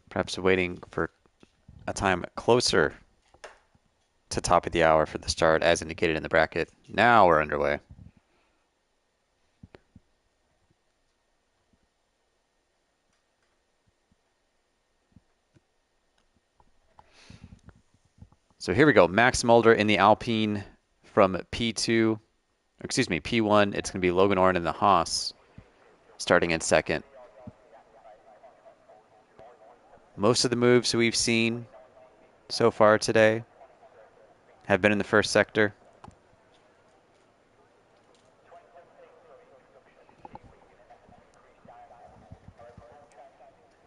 Perhaps waiting for a time closer to top of the hour for the start, as indicated in the bracket. Now we're underway. So here we go. Max Mulder in the Alpine from P2, excuse me, P1. It's going to be Logan Oren in the Haas starting in second. Most of the moves we've seen so far today have been in the first sector.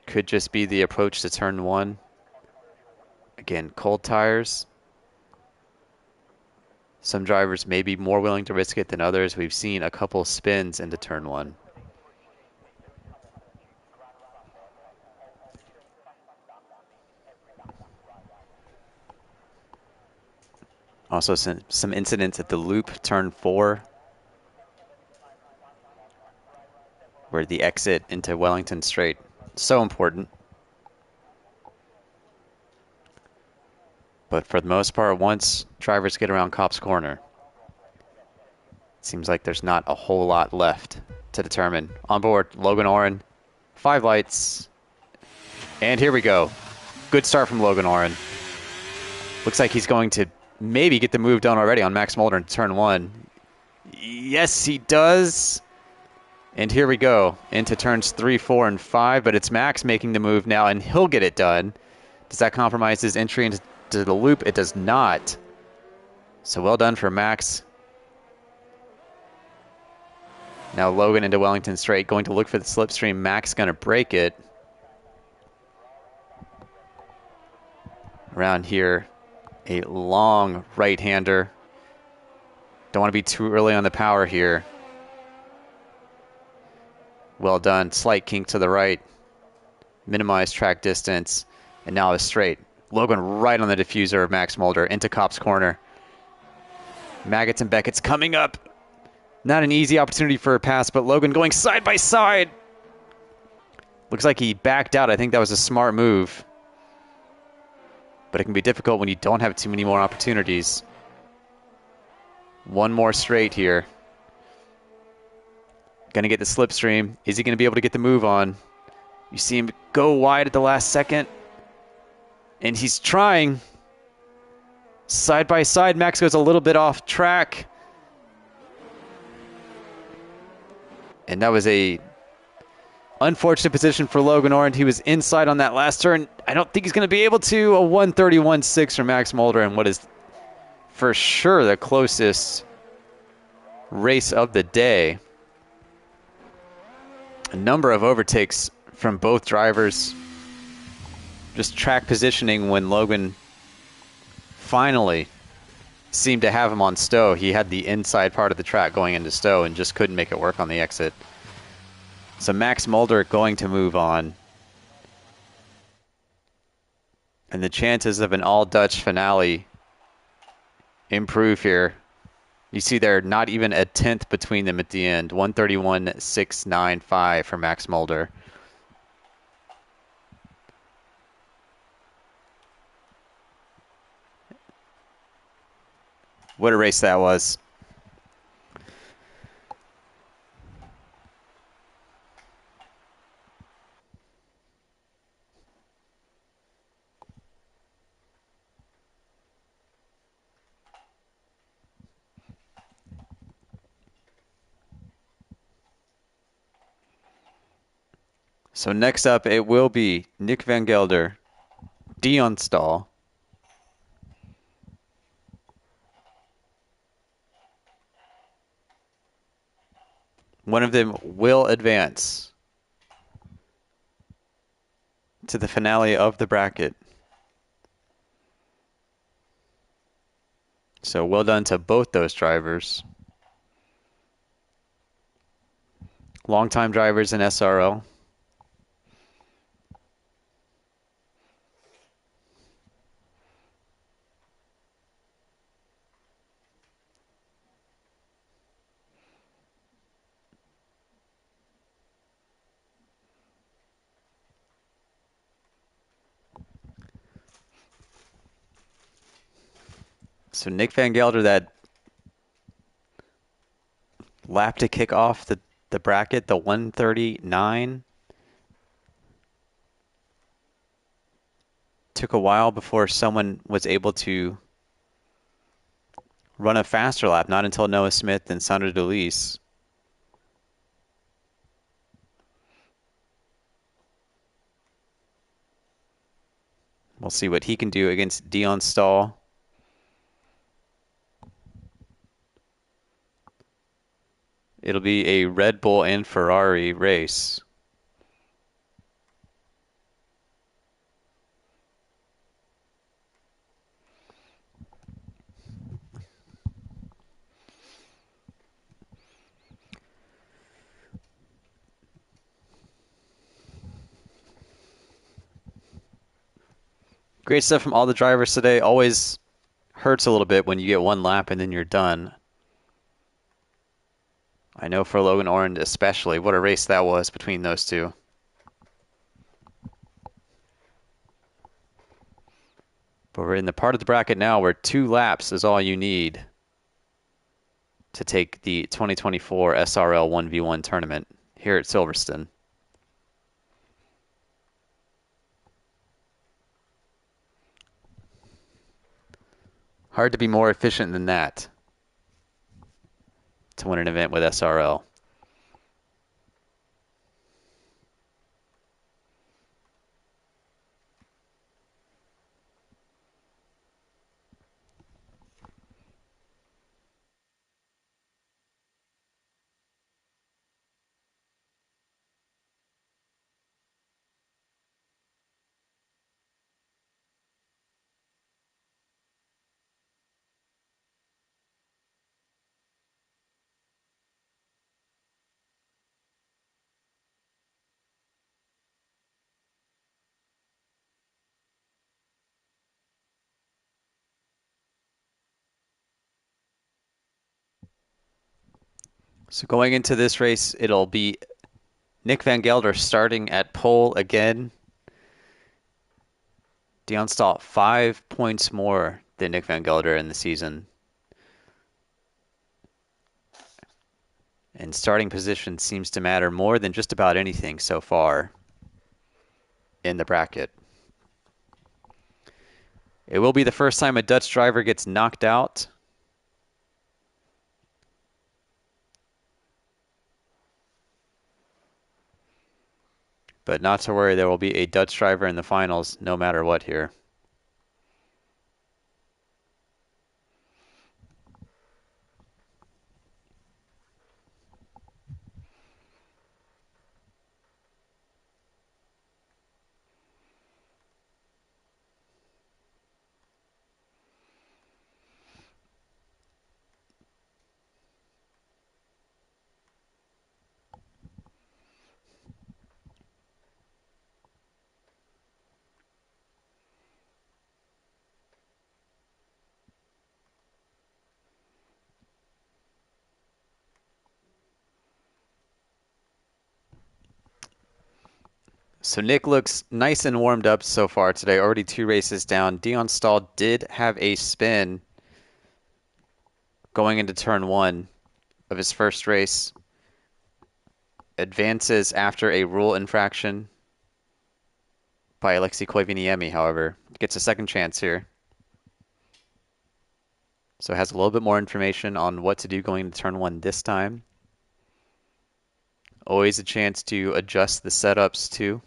Could just be the approach to turn one. Again, cold tires. Some drivers may be more willing to risk it than others. We've seen a couple spins into turn one. Also, some incidents at the loop, turn four, where the exit into Wellington Straight, so important. But for the most part, once drivers get around Copse Corner, it seems like there's not a whole lot left to determine. On board, Logan Oren, 5 lights, and here we go. Good start from Logan Oren. Looks like he's going to maybe get the move done already on Max Mulder in turn one. Yes, he does. And here we go into turns 3, 4, and 5, but it's Max making the move now, and he'll get it done. Does that compromise his entry into the loop? It does not. So well done for Max. Now Logan into Wellington Straight, going to look for the slipstream. Max going to break it. Around here, a long right-hander. Don't want to be too early on the power here. Well done. Slight kink to the right. Minimize track distance. And now a straight. Logan right on the diffuser of Max Mulder into Copse Corner. Maggots and Beckett's coming up. Not an easy opportunity for a pass, but Logan going side by side. Looks like he backed out. I think that was a smart move. But it can be difficult when you don't have too many more opportunities. One more straight here. Going to get the slipstream. Is he going to be able to get the move on? You see him go wide at the last second. And he's trying. Side by side, Max goes a little bit off track. And that was a unfortunate position for Logan Oren. He was inside on that last turn. I don't think he's going to be able to. A 131.6 for Max Mulder, and what is for sure the closest race of the day. A number of overtakes from both drivers. Just track positioning when Logan finally seemed to have him on stow. He had the inside part of the track going into stow and just couldn't make it work on the exit. So Max Mulder going to move on. And the chances of an all-Dutch finale improve here. You see there, not even a tenth between them at the end. 131.695 for Max Mulder. What a race that was. So next up, it will be Nick Van Gelder, Dion Stahl. One of them will advance to the finale of the bracket. So well done to both those drivers. Longtime drivers in SRL. So Nick Van Gelder, that lap to kick off the bracket, the 139, took a while before someone was able to run a faster lap, not until Noah Smith and Sandro Delis. We'll see what he can do against Dion Stahl. It'll be a Red Bull and Ferrari race. Great stuff from all the drivers today. Always hurts a little bit when you get one lap and then you're done. I know for Logan Ornd especially, what a race that was between those two. But we're in the part of the bracket now where 2 laps is all you need to take the 2024 SRL 1v1 tournament here at Silverstone. Hard to be more efficient than that to win an event with SRL. So going into this race, it'll be Nick Van Gelder starting at pole again. Dion Stahl 5 points more than Nick Van Gelder in the season. And starting position seems to matter more than just about anything so far in the bracket. It will be the first time a Dutch driver gets knocked out. But not to worry, there will be a Dutch driver in the finals no matter what here. So Nick looks nice and warmed up so far today, already 2 races down. Dion Stahl did have a spin going into turn 1 of his first race. Advances after a rule infraction by Alexei Koivuniemi, however. Gets a second chance here. So has a little bit more information on what to do going into turn 1 this time. Always a chance to adjust the setups too,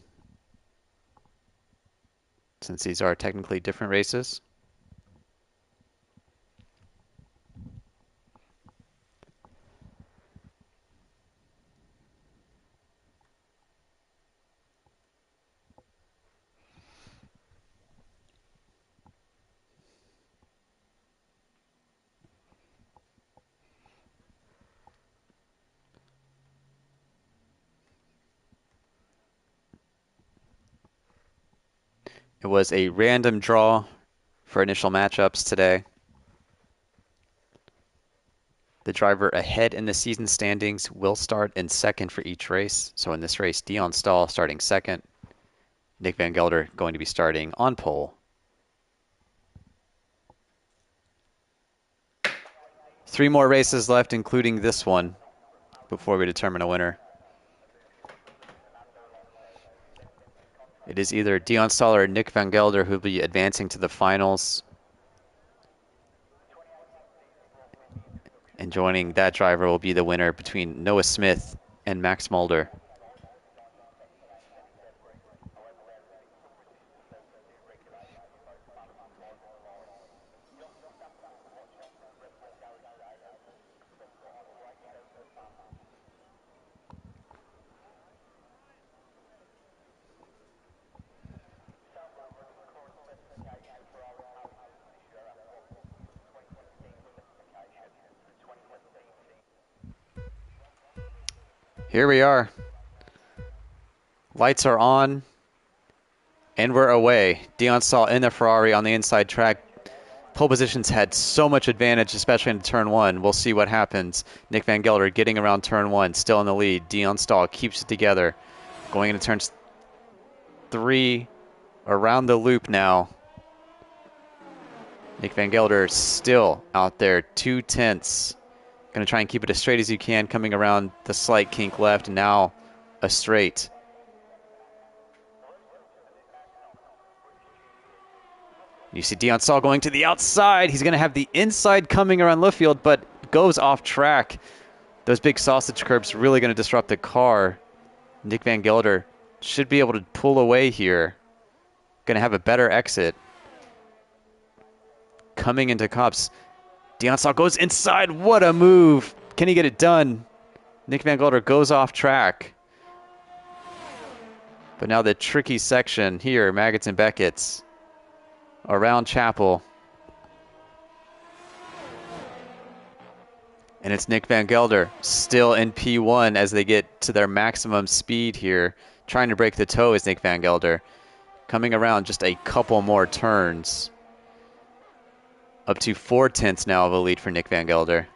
since these are technically different races. It was a random draw for initial matchups today. The driver ahead in the season standings will start in second for each race. So in this race, Dion Stahl starting second. Nick Van Gelder going to be starting on pole. 3 more races left, including this one, before we determine a winner. It is either Dion Stahl or Nick Van Gelder who will be advancing to the finals. And joining that driver will be the winner between Noah Smith and Max Mulder. Here we are. Lights are on, and we're away. Dion Stahl in the Ferrari on the inside track. Pole positions had so much advantage, especially in turn 1. We'll see what happens. Nick Van Gelder getting around turn 1, still in the lead. Dion Stahl keeps it together. Going into turns 3, around the loop now. Nick Van Gelder still out there, 2/10. Going to try and keep it as straight as you can, coming around the slight kink left, and now a straight. You see Dion Stahl going to the outside. He's going to have the inside coming around left field, but goes off track. Those big sausage curbs really going to disrupt the car. Nick Van Gelder should be able to pull away here. Going to have a better exit. Coming into Copse. Dion Stahl goes inside. What a move. Can he get it done? Nick Van Gelder goes off track. But now the tricky section here, Maggots and Beckett's. Around Chapel. And it's Nick Van Gelder still in P1 as they get to their maximum speed here. Trying to break the toe is Nick Van Gelder. Coming around just a couple more turns. Up to 4/10 now of a lead for Nick Van Gelder.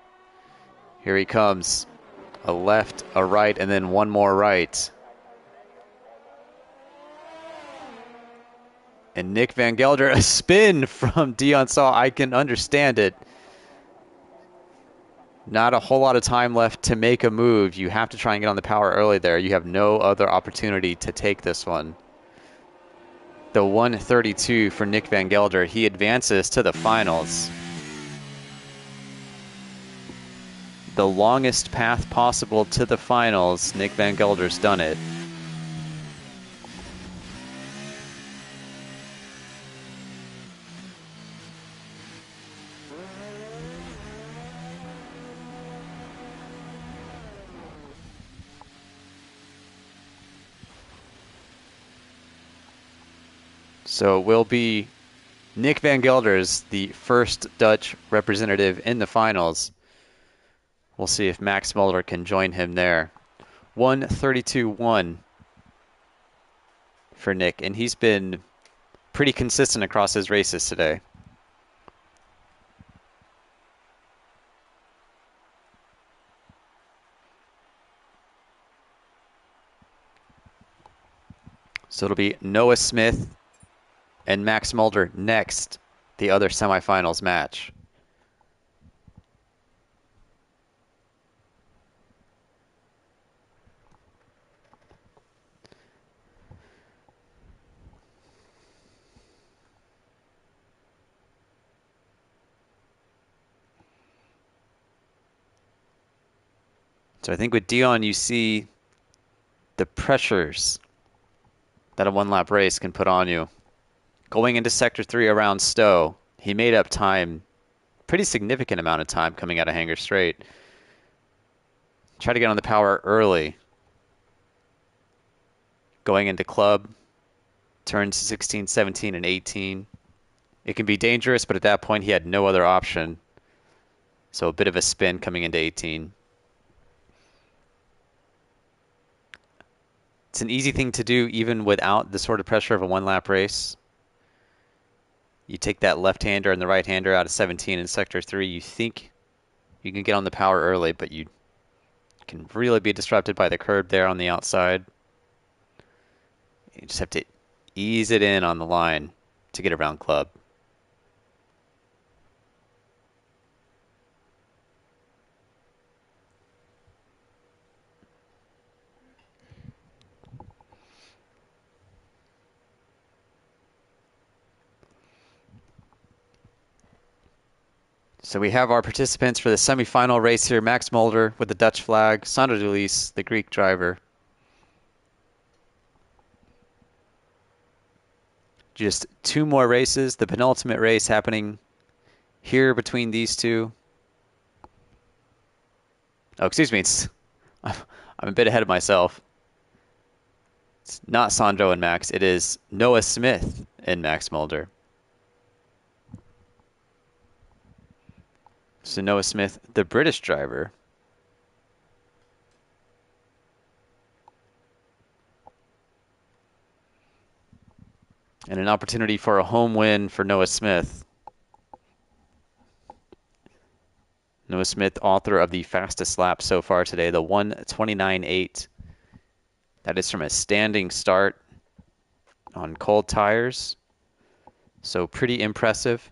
Here he comes. A left, a right, and then one more right. And Nick Van Gelder, a spin from Dion Stahl. I can understand it. Not a whole lot of time left to make a move. You have to try and get on the power early there. You have no other opportunity to take this one. The 132 for Nick Van Gelder. He advances to the finals. The longest path possible to the finals. Nick Van Gelder's done it. So it will be Nick Van Gelder's the first Dutch representative in the finals. We'll see if Max Mulder can join him there. 132.1 for Nick, and he's been pretty consistent across his races today. So it'll be Noah Smith and Max Mulder next, the other semifinals match. So I think with Dion, you see the pressures that a one-lap race can put on you. Going into Sector 3 around Stowe, he made up time, pretty significant amount of time coming out of Hanger Straight. Try to get on the power early. Going into Club, turns 16, 17, and 18. It can be dangerous, but at that point he had no other option. So a bit of a spin coming into 18. It's an easy thing to do even without the sort of pressure of a one-lap race. You take that left-hander and the right-hander out of 17 in Sector 3. You think you can get on the power early, but you can really be disrupted by the curb there on the outside. You just have to ease it in on the line to get around Club. So we have our participants for the semifinal race here. Max Mulder with the Dutch flag, Sandro Dulis, the Greek driver. Just two more races. The penultimate race happening here between these two. Oh, excuse me. I'm a bit ahead of myself. It's not Sandro and Max. It is Noah Smith and Max Mulder. So Noah Smith, the British driver. And an opportunity for a home win for Noah Smith. Noah Smith, author of the fastest lap so far today, the 1:29.8. That is from a standing start on cold tires. So pretty impressive.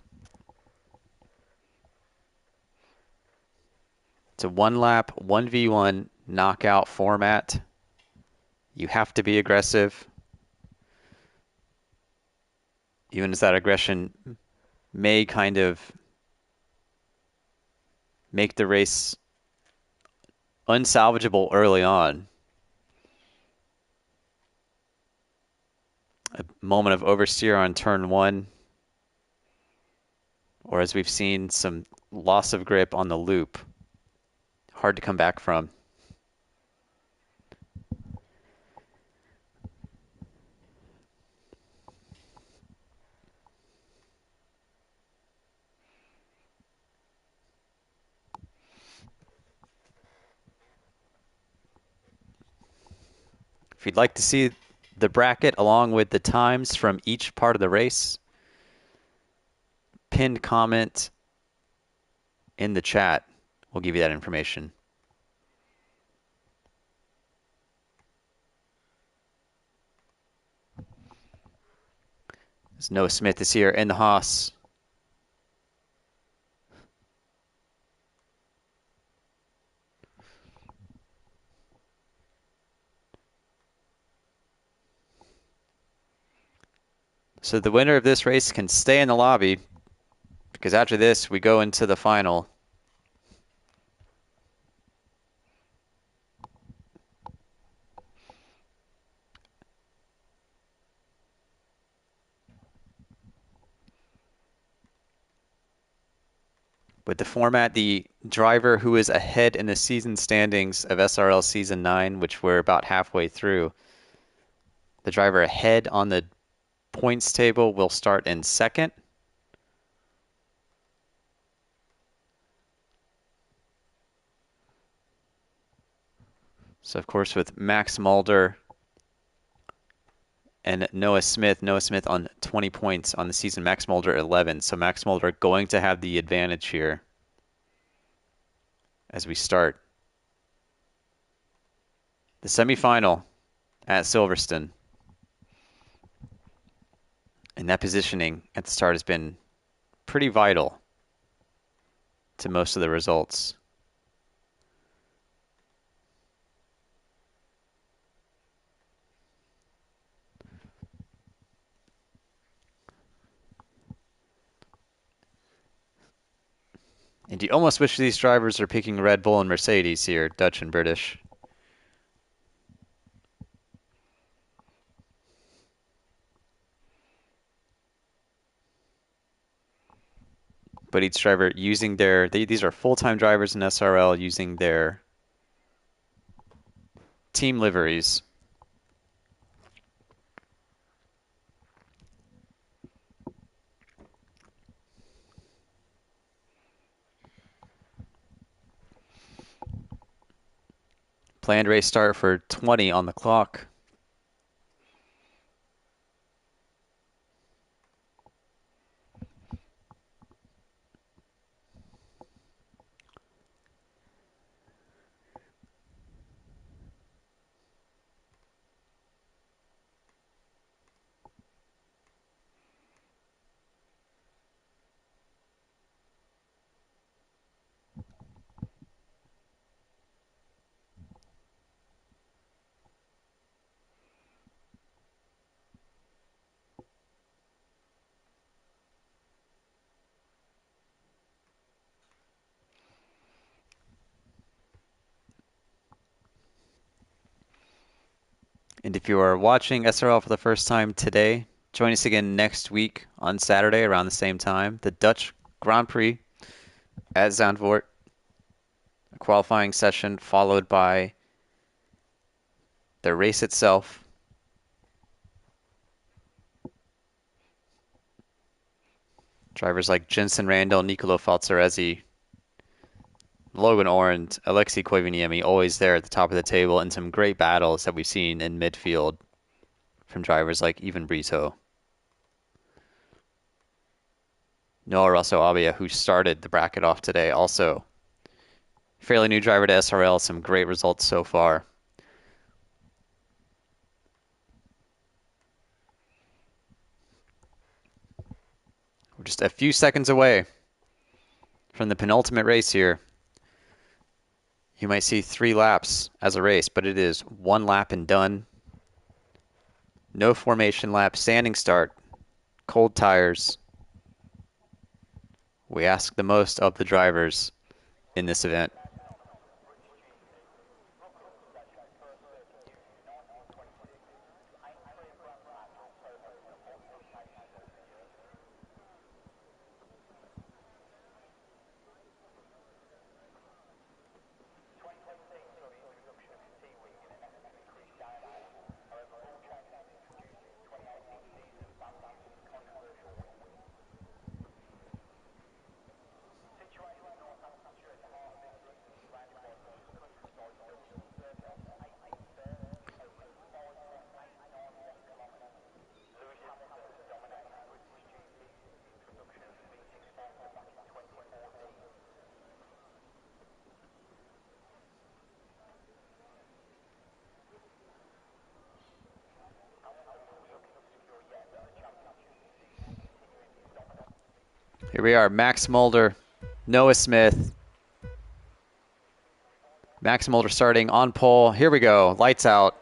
It's a one lap, 1v1 knockout format. You have to be aggressive, even as that aggression may kind of make the race unsalvageable early on. A moment of oversteer on turn one, or as we've seen, some loss of grip on the loop. Hard to come back from. If you'd like to see the bracket along with the times from each part of the race, pinned comment in the chat will give you that information. As Noah Smith is here in the Haas. So the winner of this race can stay in the lobby because after this we go into the final. With the format, the driver who is ahead in the season standings of SRL Season 9, which we're about halfway through, the driver ahead on the points table will start in second. So, of course, with Max Mulder and Noah Smith on 20 points on the season, Max Mulder 11. So Max Mulder going to have the advantage here as we start the semifinal at Silverstone. And that positioning at the start has been pretty vital to most of the results. And you almost wish these drivers are picking Red Bull and Mercedes here, Dutch and British. But each driver using these are full-time drivers in SRL using their team liveries. Planned race start for 20 on the clock. If you are watching SRL for the first time today, join us again next week on Saturday around the same time. The Dutch Grand Prix at Zandvoort, a qualifying session followed by the race itself. Drivers like Jensen Randall, Nicolo Falzaresi, Logan Ornd, Alexei Koivuniemi always there at the top of the table, and some great battles that we've seen in midfield from drivers like Ivan Brito. Noah Russo Abia, who started the bracket off today, also fairly new driver to SRL, some great results so far. We're just a few seconds away from the penultimate race here. You might see 3 laps as a race, but it is 1 lap and done. No formation lap, standing start, cold tires. We ask the most of the drivers in this event. Here we are, Max Mulder, Noah Smith. Max Mulder starting on pole. Here we go, lights out.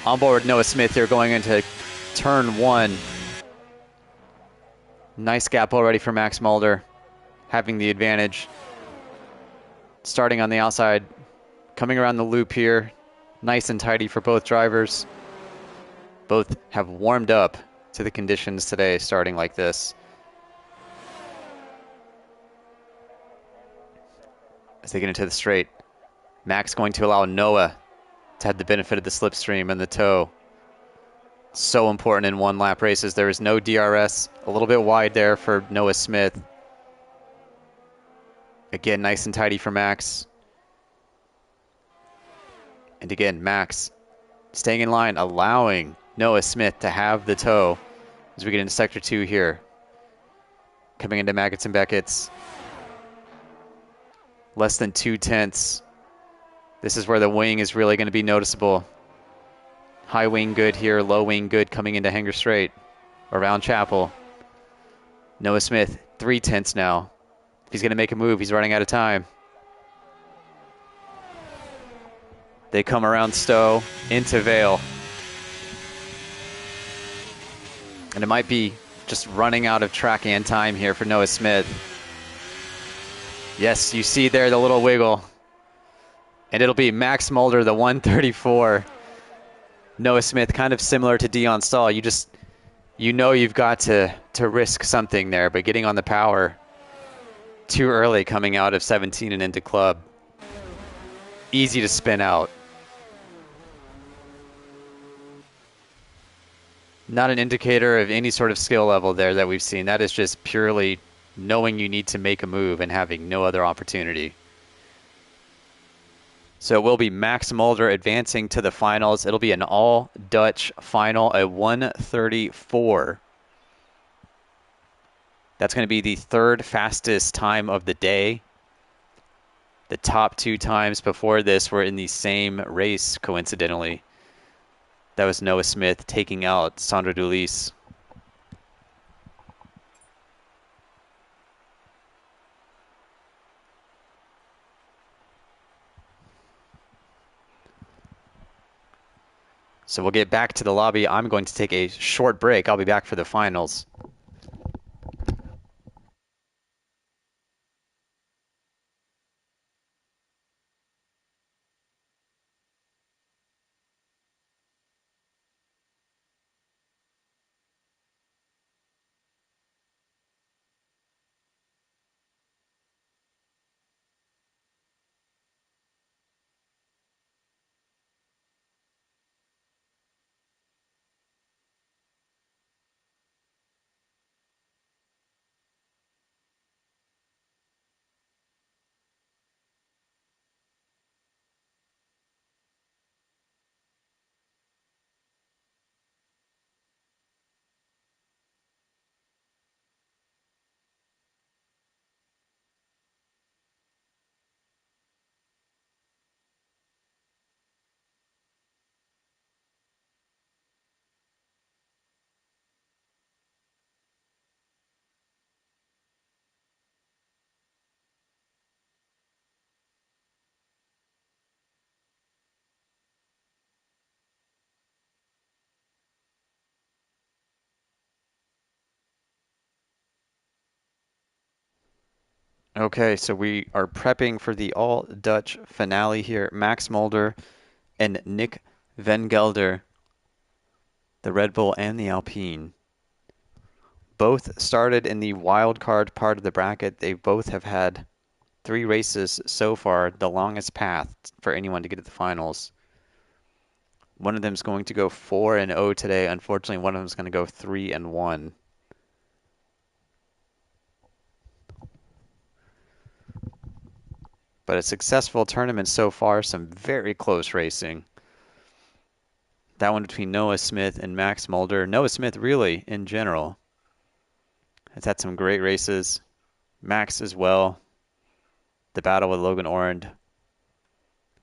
On board Noah Smith here going into turn 1. Nice gap already for Max Mulder, having the advantage. Starting on the outside, coming around the loop here. Nice and tidy for both drivers. Both have warmed up to the conditions today, starting like this. As they get into the straight, Max going to allow Noah to have the benefit of the slipstream and the tow. So important in 1 lap races. There is no DRS. A little bit wide there for Noah Smith. Again, nice and tidy for Max. And again, Max staying in line, allowing Noah Smith to have the tow as we get into sector 2 here. Coming into Maggots and Beckett's. Less than 2/10. This is where the wing is really going to be noticeable. High wing good here, low wing good coming into Hanger Straight around Chapel. Noah Smith, 3/10 now. If he's going to make a move, he's running out of time. They come around Stowe into Vale. And it might be just running out of track and time here for Noah Smith. Yes, you see there the little wiggle. And it'll be Max Mulder, the 134. Noah Smith, kind of similar to Dion Stahl. You know you've got to risk something there, but getting on the power too early coming out of 17 and into club. Easy to spin out. Not an indicator of any sort of skill level there that we've seen. That is just purely knowing you need to make a move and having no other opportunity. So it will be Max Mulder advancing to the finals. It'll be an all-Dutch final at 1:34. That's going to be the 3rd fastest time of the day. The top 2 times before this were in the same race, coincidentally. That was Noah Smith taking out Sandro Dulis. So we'll get back to the lobby. I'm going to take a short break. I'll be back for the finals. Okay, so we are prepping for the all-Dutch finale here. Max Mulder and Nick Van Gelder, the Red Bull and the Alpine. Both started in the wild card part of the bracket. They both have had 3 races so far, the longest path for anyone to get to the finals. One of them is going to go 4-0 today. Unfortunately, one of them is going to go 3-1. But a successful tournament so far, some very close racing. That one between Noah Smith and Max Mulder. Noah Smith, really, in general, has had some great races. Max as well. The battle with Logan Orand,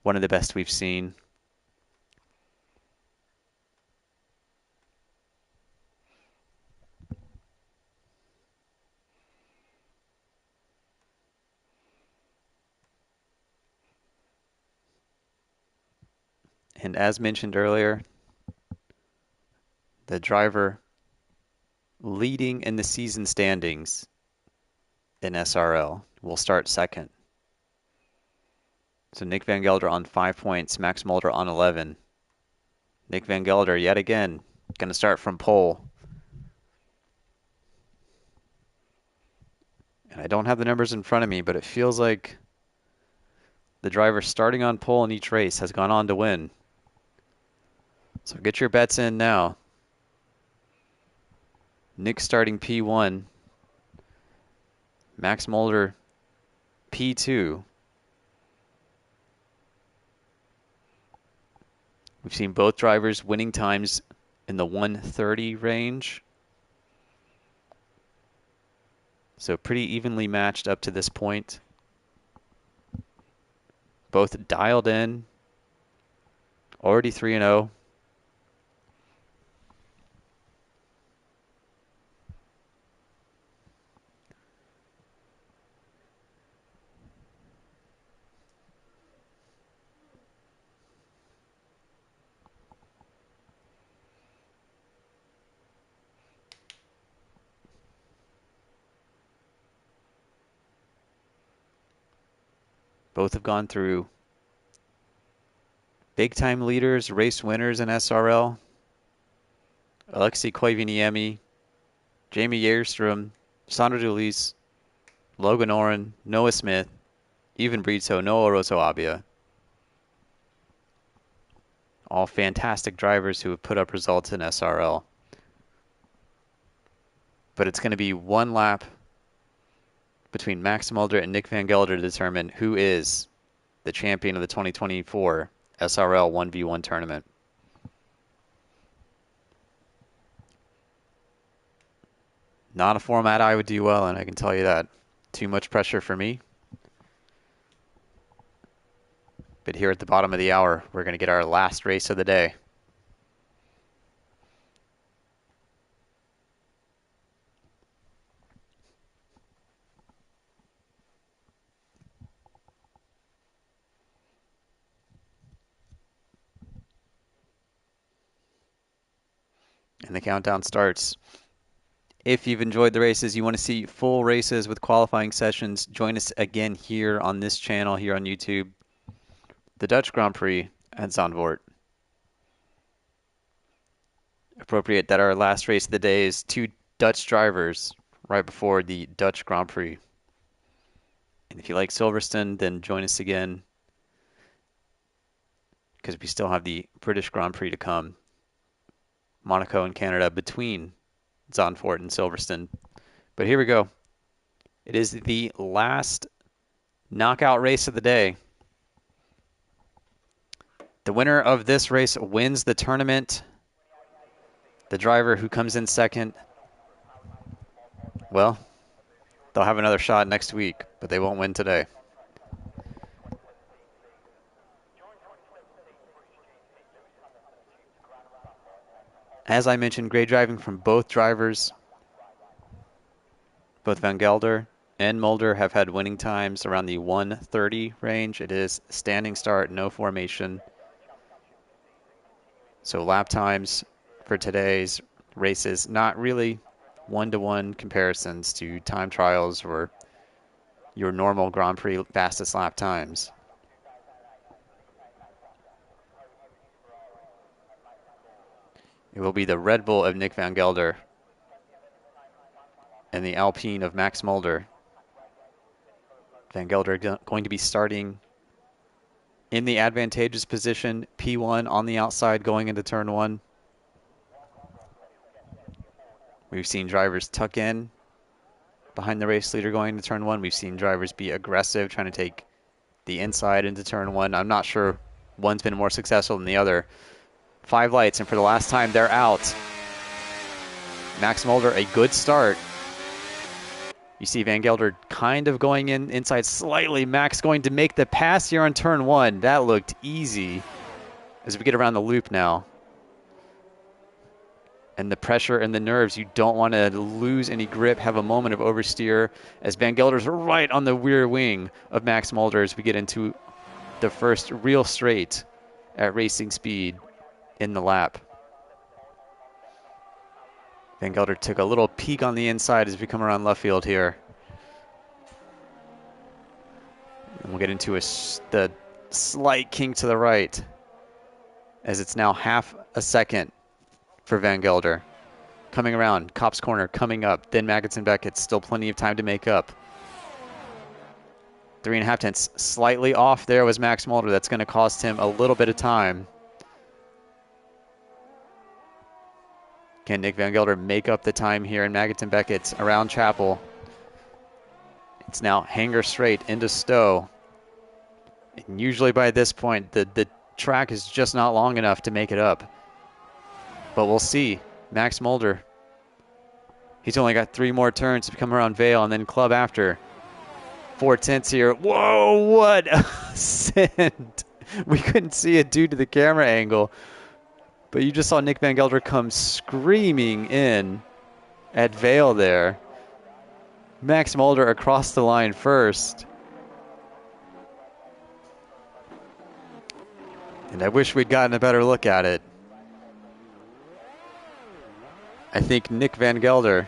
one of the best we've seen. And as mentioned earlier, the driver leading in the season standings in SRL will start second. So Nick Van Gelder on 5 points, Max Mulder on 11. Nick Van Gelder, yet again, going to start from pole. And I don't have the numbers in front of me, but it feels like the driver starting on pole in each race has gone on to win. So get your bets in now. Nick starting P1. Max Mulder P2. We've seen both drivers winning times in the 1:30 range. So pretty evenly matched up to this point. Both dialed in. Already 3-0. Both have gone through big time leaders, race winners in SRL. Alexei Koivuniemi, Jamie Yerstrom, Sandro Dulis, Logan Oren, Noah Smith, even Brito, Noah Rosso Abia. All fantastic drivers who have put up results in SRL. But it's going to be one lap between Max Mulder and Nick Van Gelder to determine who is the champion of the 2024 SRL 1v1 tournament. Not a format I would do well in, I can tell you that. Too much pressure for me. But here at the bottom of the hour, we're going to get our last race of the day. And the countdown starts. If you've enjoyed the races, you want to see full races with qualifying sessions, join us again here on this channel, here on YouTube. The Dutch Grand Prix at Zandvoort. Appropriate that our last race of the day is 2 Dutch drivers right before the Dutch Grand Prix. And if you like Silverstone, then join us again because we still have the British Grand Prix to come. Monaco and Canada between Zandvoort and Silverstone. But here we go. It is the last knockout race of the day. The winner of this race wins the tournament. The driver who comes in second, well, they'll have another shot next week, but they won't win today. As I mentioned, great driving from both drivers. Both Van Gelder and Mulder have had winning times around the 1:30 range. It is standing start, no formation. So lap times for today's races, not really one-to-one comparisons to time trials or your normal Grand Prix fastest lap times. It will be the Red Bull of Nick Van Gelder and the Alpine of Max Mulder. Van Gelder going to be starting in the advantageous position, P1 on the outside going into turn one. We've seen drivers tuck in behind the race leader going into turn one. We've seen drivers be aggressive, trying to take the inside into turn one. I'm not sure one's been more successful than the other. 5 lights, and for the last time, they're out. Max Mulder, a good start. You see Van Gelder kind of going inside slightly. Max going to make the pass here on turn one. That looked easy as we get around the loop now. And the pressure and the nerves, you don't want to lose any grip, have a moment of oversteer as Van Gelder's right on the rear wing of Max Mulder as we get into the first real straight at racing speed in the lap. Van Gelder took a little peek on the inside as we come around left field here. And we'll get into the slight kink to the right as it's now half a second for Van Gelder. Coming around, Copse Corner coming up, then Magnussen Beckett, still plenty of time to make up. 3.5 tenths, slightly off there was Max Mulder. That's going to cost him a little bit of time. Can Nick Van Gelder make up the time here in Magnussen Beckett around Chapel? It's now hanger straight into Stowe. And usually by this point, the track is just not long enough to make it up. But we'll see. Max Mulder. He's only got 3 more turns to come around Vale and then club after. 4 tenths here. Whoa, what a send. We couldn't see it due to the camera angle. But you just saw Nick Van Gelder come screaming in at Vale there. Max Mulder across the line first. And I wish we'd gotten a better look at it. I think Nick Van Gelder,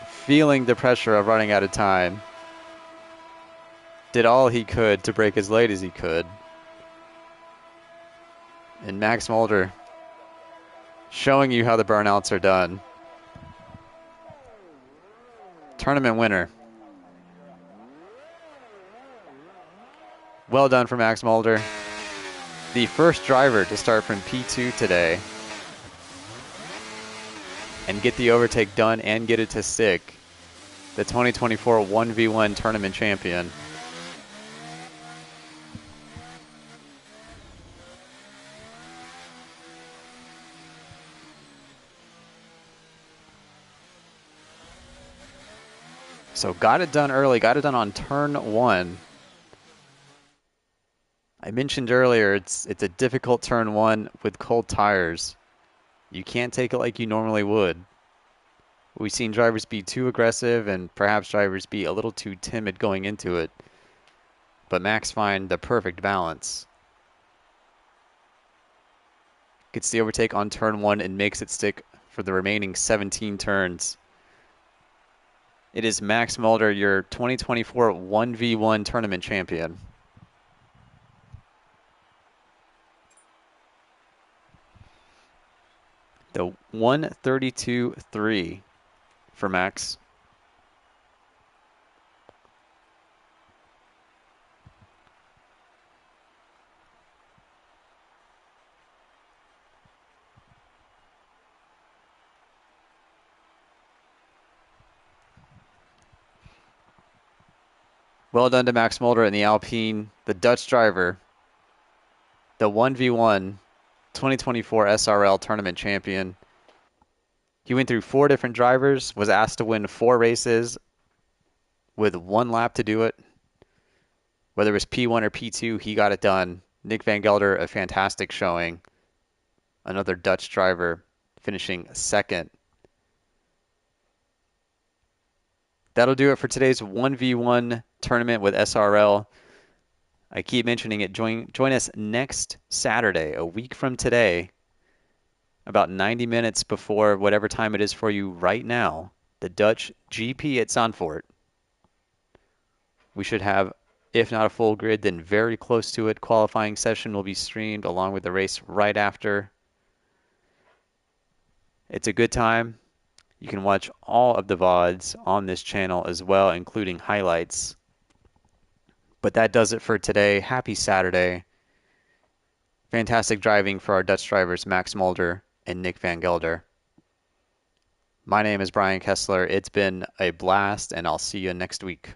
feeling the pressure of running out of time, did all he could to break as late as he could. And Max Mulder showing you how the burnouts are done. Tournament winner. Well done for Max Mulder. The first driver to start from P2 today and get the overtake done and get it to stick. The 2024 1v1 tournament champion. So got it done early, got it done on turn one. I mentioned earlier, it's a difficult turn one with cold tires. You can't take it like you normally would. We've seen drivers be too aggressive and perhaps drivers be a little too timid going into it. But Max find the perfect balance. Gets the overtake on turn one and makes it stick for the remaining 17 turns. It is Max Mulder, your 2024 1v1 tournament champion. The 132.3 for Max. Well done to Max Mulder in the Alpine, the Dutch driver, the 1v1 2024 SRL tournament champion. He went through 4 different drivers, was asked to win 4 races with 1 lap to do it. Whether it was P1 or P2, he got it done. Nick Van Gelder, a fantastic showing. Another Dutch driver finishing second. That'll do it for today's 1v1 tournament with SRL. I keep mentioning it. Join us next Saturday, a week from today, about 90 minutes before whatever time it is for you right now, the Dutch GP at Zandvoort. We should have, if not a full grid, then very close to it. Qualifying session will be streamed along with the race right after. It's a good time. You can watch all of the VODs on this channel as well, including highlights. But that does it for today. Happy Saturday. Fantastic driving for our Dutch drivers Max Mulder and Nick van Gelder. My name is Bryan Kessler. It's been a blast, and I'll see you next week.